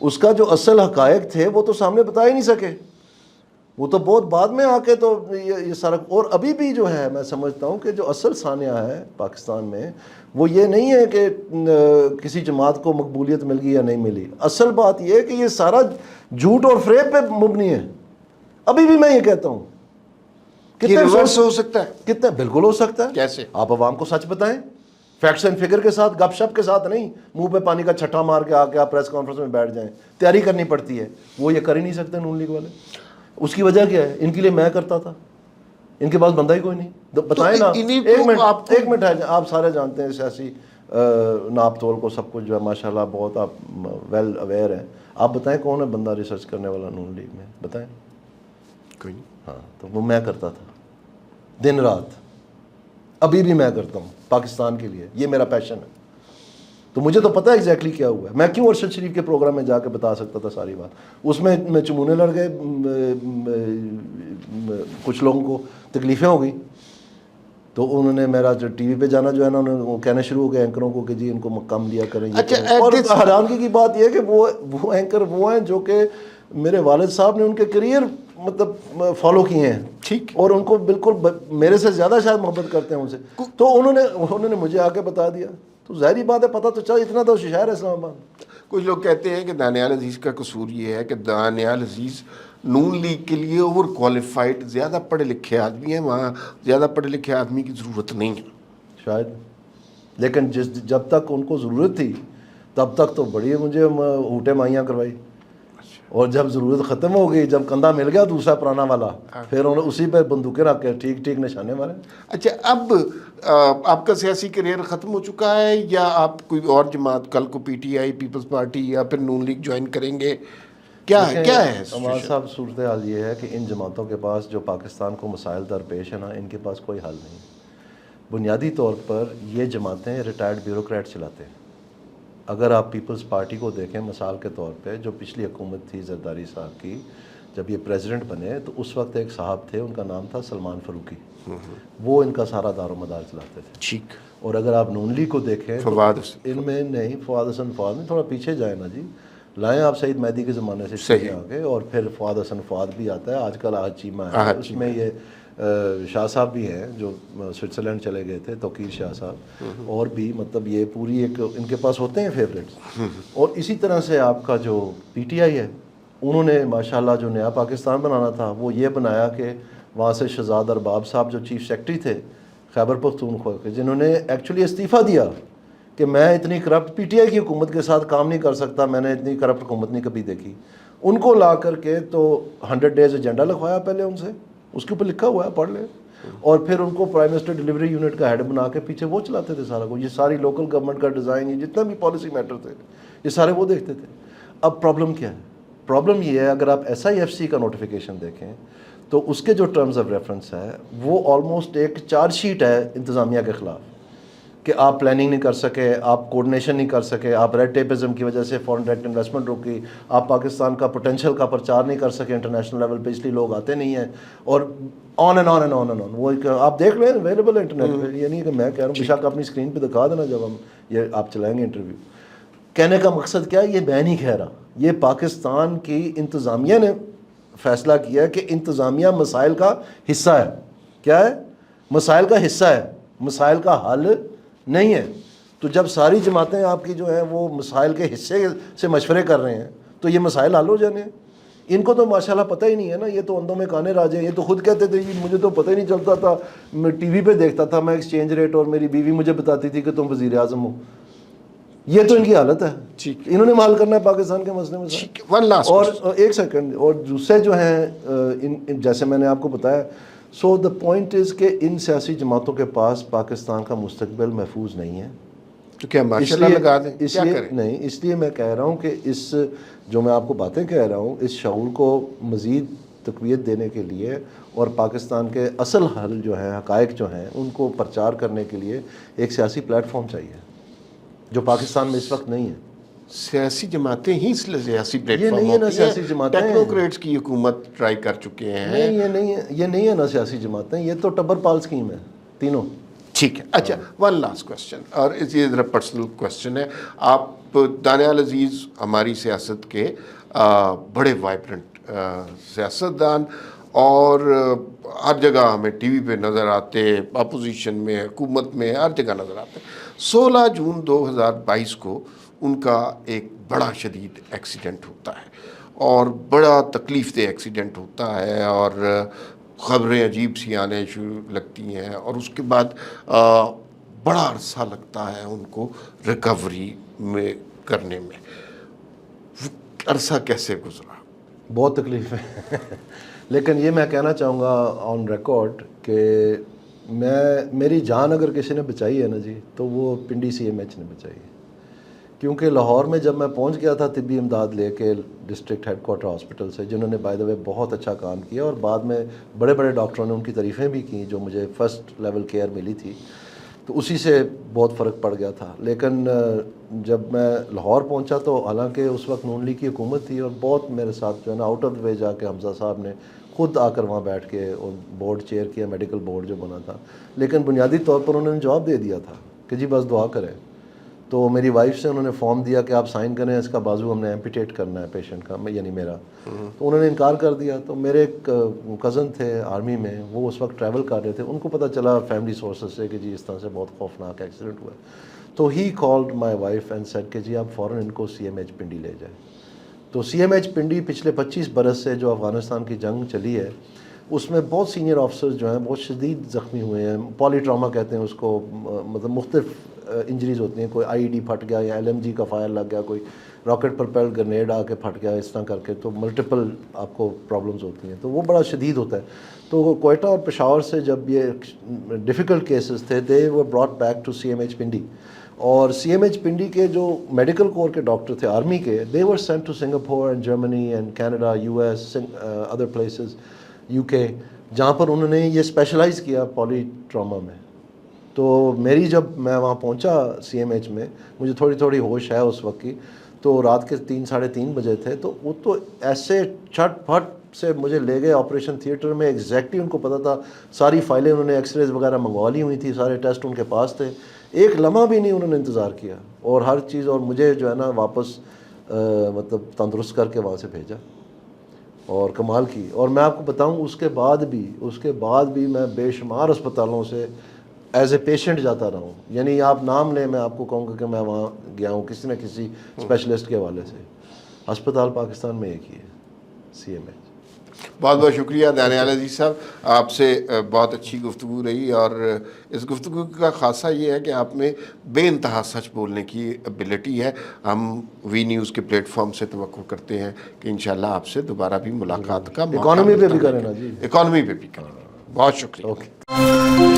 اس کا جو اصل حقائق تھے وہ تو سامنے بتا ہی نہیں سکے، وہ تو بہت بعد میں آ کے تو یہ سارا، اور ابھی بھی جو ہے میں سمجھتا ہوں کہ جو اصل سانحہ ہے پاکستان میں وہ یہ نہیں ہے کہ کسی جماعت کو مقبولیت مل گئی یا نہیں ملی، اصل بات یہ ہے کہ یہ سارا جھوٹ اور فریب پہ مبنی ہے۔ ابھی بھی میں یہ کہتا ہوں یہ ریورس ہو سکتا ہے، کتنا بالکل ہو سکتا ہے۔ کیسے؟ آپ عوام کو سچ بتائیں، فیکٹس اینڈ فگر کے ساتھ، گپ شپ کے ساتھ نہیں، منہ پہ پانی کا چھٹا مار کے آ کے آپ پریس کانفرنس میں بیٹھ جائیں، تیاری کرنی پڑتی ہے، وہ یہ کر ہی نہیں سکتے نون لیگ والے۔ اس کی وجہ کیا ہے؟ ان کے لیے میں کرتا تھا، ان کے پاس بندہ ہی کوئی نہیں، بتائیں نا۔ ایک منٹ ہے، آپ سارے جانتے ہیں سیاسی ناپ تول کو، سب کچھ جو ہے ماشاء اللہ بہت آپ ویل اویئر ہیں، آپ بتائیں کون ہے بندہ ریسرچ کرنے والا نون لیگ میں؟ بتائیں کوئی نہیں۔ ہاں، تو وہ میں کرتا تھا دن رات، ابھی بھی میں کرتا ہوں پاکستان کے لیے، یہ میرا پیشن ہے۔ تو مجھے تو پتہ ہے ایگزیکٹلی کیا ہوا ہے، میں کیوں ارشد شریف کے پروگرام میں جا کے بتا سکتا تھا ساری بات۔ اس میں چمونے لڑ گئے، کچھ لوگوں کو تکلیفیں ہو گئی، تو انہوں نے میرا جو ٹی وی پہ جانا جو ہے نا، انہوں نے کہنا شروع ہو گئے اینکروں کو کہ جی ان کو کم دیا کریں۔ اور حیرانگی کی بات یہ ہے کہ وہ اینکر وہ ہیں جو کہ میرے والد صاحب نے ان کے کریئر مطلب فالو کیے ہیں، ٹھیک، اور ان کو بالکل میرے سے زیادہ شاید محبت کرتے ہیں ان سے، تو انہوں نے مجھے آ کے بتا دیا، تو ظاہری بات ہے پتہ تو چل، اتنا تو شہر ہے اسلام آباد۔ کچھ لوگ کہتے ہیں کہ دانیال عزیز کا قصور یہ ہے کہ دانیال عزیز نون لیگ کے لیے اوور کوالیفائڈ، زیادہ پڑھے لکھے آدمی ہیں، وہاں زیادہ پڑھے لکھے آدمی کی ضرورت نہیں ہے شاید، لیکن جب تک ان کو ضرورت تھی تب تک تو بڑی مجھے اوٹے مائیاں کروائی، اور جب ضرورت ختم ہو گئی، جب کندھا مل گیا دوسرا پرانا والا، پھر انہوں نے اسی پہ بندوقیں رکھ کے ٹھیک ٹھیک نشانے مارے۔ اچھا، اب آپ کا سیاسی کریئر ختم ہو چکا ہے، یا آپ کوئی اور جماعت، کل کو P T I, Peoples Party یا پھر نون لیگ جوائن کریں گے؟ کیا ہے عمار صاحب، صورتحال یہ ہے کہ ان جماعتوں کے پاس جو پاکستان کو مسائل درپیش ہے نا، ان کے پاس کوئی حل نہیں۔ بنیادی طور پر یہ جماعتیں ریٹائرڈ بیوروکریٹ چلاتے ہیں۔ اگر آپ پیپلز پارٹی کو دیکھیں مثال کے طور پہ، جو پچھلی حکومت تھی زرداری صاحب کی، جب یہ پریزیڈنٹ بنے تو اس وقت ایک صاحب تھے، ان کا نام تھا سلمان فاروقی، وہ ان کا سارا دار و مدار چلاتے تھے، ٹھیک۔ اور اگر آپ نون لیگ کو دیکھیں تو ان میں نہیں، فواد حسن فواد میں تھوڑا پیچھے جائیں نا جی، لائیں آپ سعید مہدی کے زمانے سے چلے آگے، اور پھر فواد حسن فواد بھی آتا ہے، آج کل آج چیمہ ہے، اس میں یہ شاہ صاحب بھی ہیں جو سوئٹزرلینڈ چلے گئے تھے، توقیر شاہ صاحب، اور بھی مطلب یہ پوری ایک ان کے پاس ہوتے ہیں فیوریٹس۔ اور اسی طرح سے آپ کا جو پی ٹی آئی ہے، انہوں نے ماشاءاللہ جو نیا پاکستان بنانا تھا وہ یہ بنایا کہ وہاں سے شہزاد ارباب صاحب جو چیف سیکرٹری تھے خیبر پختونخوا کے، جنہوں نے ایکچولی استعفیٰ دیا کہ میں اتنی کرپٹ پی ٹی آئی کی حکومت کے ساتھ کام نہیں کر سکتا، میں نے اتنی کرپٹ حکومت نہیں کبھی دیکھی، ان کو لا کر کے تو 100 ڈیز ایجنڈا لکھوایا پہلے ان سے، اس کے اوپر لکھا ہوا ہے، پڑھ لیں، اور پھر ان کو پرائم منسٹر ڈیلیوری یونٹ کا ہیڈ بنا کے پیچھے وہ چلاتے تھے سارا کو، یہ ساری لوکل گورنمنٹ کا ڈیزائن، یہ جتنا بھی پالیسی میٹر تھے یہ سارے وہ دیکھتے تھے۔ اب پرابلم کیا ہے؟ پرابلم یہ ہے، اگر آپ ایس آئی ایف سی کا نوٹیفیکیشن دیکھیں تو اس کے جو ٹرمز آف ریفرنس ہے وہ آلموسٹ ایک چارج شیٹ ہے انتظامیہ کے خلاف، کہ آپ پلاننگ نہیں کر سکے، آپ کوڈنیشن نہیں کر سکے، آپ ریڈ ٹیپزم کی وجہ سے فورن ڈائریکٹ انویسٹمنٹ رکی، آپ پاکستان کا پوٹینشیل کا پرچار نہیں کر سکے انٹرنیشنل لیول پہ، اس لیے لوگ آتے نہیں ہیں، اور on and on and on and on, وہ آپ دیکھ لیں اویلیبل ہے انٹرنیٹ پہ، یہ نہیں کہ میں کہہ رہا ہوں، بے شک اپنی اسکرین پہ دکھا دینا جب ہم یہ آپ چلائیں گے انٹرویو۔ کہنے کا مقصد کیا ہے؟ یہ میں نہیں کہہ رہا، یہ پاکستان کی انتظامیہ نے فیصلہ کیا ہے کہ انتظامیہ مسائل کا حصہ ہے. کیا ہے؟ مسائل کا حصہ ہے، مسائل کا حل نہیں ہے. تو جب ساری جماعتیں آپ کی جو ہیں وہ مسائل کے حصے سے مشورے کر رہے ہیں تو یہ مسائل حل ہو جانے ہیں. ان کو تو ماشاءاللہ پتہ ہی نہیں ہے نا، یہ تو اندھوں میں کانے راجے. یہ تو خود کہتے تھے جی مجھے تو پتہ ہی نہیں چلتا تھا، میں ٹی وی پہ دیکھتا تھا میں ایکسچینج ریٹ، اور میری بیوی مجھے بتاتی تھی کہ تم وزیر اعظم ہو. یہ تو ان کی حالت ہے. انہوں نے حل کرنا ہے پاکستان کے مسئلے میں. اور ایک سیکنڈ، اور دوسرے جو ہیں جیسے میں نے آپ کو بتایا، سو دا پوائنٹ از کہ ان سیاسی جماعتوں کے پاس پاکستان کا مستقبل محفوظ نہیں ہے. تو کیا ماشاءاللہ لگا دیں؟ اس لیے نہیں، اس لیے میں کہہ رہا ہوں کہ اس جو میں آپ کو باتیں کہہ رہا ہوں، اس شعور کو مزید تقویت دینے کے لیے اور پاکستان کے اصل حل جو ہیں، حقائق جو ہیں، ان کو پرچار کرنے کے لیے ایک سیاسی پلیٹ فارم چاہیے جو پاکستان میں اس وقت نہیں ہے. سیاسی جماعتیں ہی سیاسی پلیٹ یہ فارم نہیں ہے نا ہوتی سیاسی ہیں. جماعتیں، ٹیکنوکریٹس کی حکومت ٹرائی کر چکے ہیں. نہیں یہ نہیں ہے نا سیاسی جماعتیں، یہ تو ٹبر پال اسکیم ہے تینوں. ٹھیک ہے. اچھا، ون لاسٹ کوشچن، اور یہ ذرا پرسنل کوشچن ہے. آپ دانیال عزیز ہماری سیاست کے بڑے وائبرنٹ سیاستدان، اور ہر جگہ ہمیں ٹی وی پہ نظر آتے، اپوزیشن میں، حکومت میں، ہر جگہ نظر آتے. 16 جون 2022 کو ان کا ایک بڑا شدید ایکسیڈنٹ ہوتا ہے، اور بڑا تکلیف دہ ایکسیڈنٹ ہوتا ہے، اور خبریں عجیب سی آنے شروع لگتی ہیں، اور اس کے بعد بڑا عرصہ لگتا ہے ان کو ریکوری میں کرنے میں. عرصہ کیسے گزرا؟ بہت تکلیف ہے. لیکن یہ میں کہنا چاہوں گا آن ریکارڈ کہ میری جان اگر کسی نے بچائی ہے نا جی، تو وہ پنڈی سی ایم ایچ نے بچائی ہے. کیونکہ لاہور میں جب میں پہنچ گیا تھا طبی امداد لے کے ڈسٹرکٹ ہیڈ کوارٹر ہاسپٹل سے، جنہوں نے بائی دا وے بہت اچھا کام کیا، اور بعد میں بڑے بڑے ڈاکٹروں نے ان کی تعریفیں بھی کی، جو مجھے فرسٹ لیول کیئر ملی تھی، تو اسی سے بہت فرق پڑ گیا تھا. لیکن جب میں لاہور پہنچا تو حالانکہ اس وقت نون لیگ کی حکومت تھی، اور بہت میرے ساتھ جو ہے نا آؤٹ آف دا وے جا کے حمزہ صاحب نے خود آ کر وہاں بیٹھ کے اور بورڈ چیئر کیا، میڈیکل بورڈ جو بنا تھا. لیکن بنیادی طور پر انہوں نے جواب دے دیا تھا کہ جی بس دعا کریں. تو میری وائف سے انہوں نے فارم دیا کہ آپ سائن کریں، اس کا بازو ہم نے ایمپیٹیٹ کرنا ہے پیشنٹ کا، یعنی میرا. تو انہوں نے انکار کر دیا. تو میرے ایک کزن تھے آرمی میں، وہ اس وقت ٹریول کر رہے تھے، ان کو پتہ چلا فیملی سورسز سے کہ جی اس طرح سے بہت خوفناک ایکسیڈنٹ ہوا ہے. تو he called my wife and said کہ جی آپ فوراً ان کو سی ایم ایچ پنڈی لے جائیں. تو سی ایم ایچ پنڈی پچھلے 25 برس سے جو افغانستان کی جنگ چلی ہے، اس میں بہت سینئر آفیسرز جو ہیں بہت شدید زخمی ہوئے ہیں. پالی ٹراما کہتے ہیں اس کو، مطلب مختلف انجریز ہوتی ہیں. کوئی آئی ای ڈی پھٹ گیا، یا ایل ایم جی کا فائر لگ گیا، کوئی راکٹ پرپیل گرنیڈ آ کے پھٹ گیا، اس طرح کر کے تو ملٹیپل آپ کو پرابلمز ہوتی ہیں. تو وہ بڑا شدید ہوتا ہے. تو کوئٹہ اور پشاور سے جب یہ ڈیفیکلٹ کیسز تھے، they were brought back to C M H Pindi. اور سی ایم ایچ پنڈی کے جو میڈیکل کور کے ڈاکٹر تھے آرمی کے، they were sent to Singapore and Germany and Canada, U S, other places, U K, جہاں پر انہوں نے یہ اسپیشلائز کیا پالی ٹراما میں. تو میری جب میں وہاں پہنچا سی ایم ایچ میں، مجھے تھوڑی ہوش ہے اس وقت کی، تو رات کے 3-3:30 بجے تھے. تو وہ تو ایسے چھٹ پھٹ سے مجھے لے گئے آپریشن تھیٹر میں. ایگزیکٹلی ان کو پتہ تھا، ساری فائلیں انہوں نے ایکس ریز وغیرہ منگوا لی ہوئی تھی، سارے ٹیسٹ ان کے پاس تھے. ایک لمحہ بھی نہیں انہوں نے انتظار کیا، اور ہر چیز، اور مجھے جو ہے نا واپس مطلب تندرست کر کے وہاں سے بھیجا، اور کمال کی. اور میں آپ کو بتاؤں اس کے بعد بھی میں بے شمار اسپتالوں سے ایز اے پیشنٹ جاتا رہا ہوں. یعنی آپ نام لیں، میں آپ کو کہوں گا کہ میں وہاں گیا ہوں کسی نہ کسی اسپیشلسٹ کے حوالے سے. ہسپتال پاکستان میں ایک ہی ہے، سی ایم ایچ. بہت بہت شکریہ دانیال عزیز صاحب، آپ سے بہت اچھی گفتگو رہی، اور اس گفتگو کا خاصہ یہ ہے کہ آپ میں بے انتہا سچ بولنے کی ایبلٹی ہے. ہم وی نیوز کے پلیٹ فارم سے توقع کرتے ہیں کہ انشاءاللہ آپ سے دوبارہ بھی ملاقات کا موقع اکانومی پہ بھی کریں نا جی، اکانومی پہ بھی کریں. بہت شکریہ. اوکے.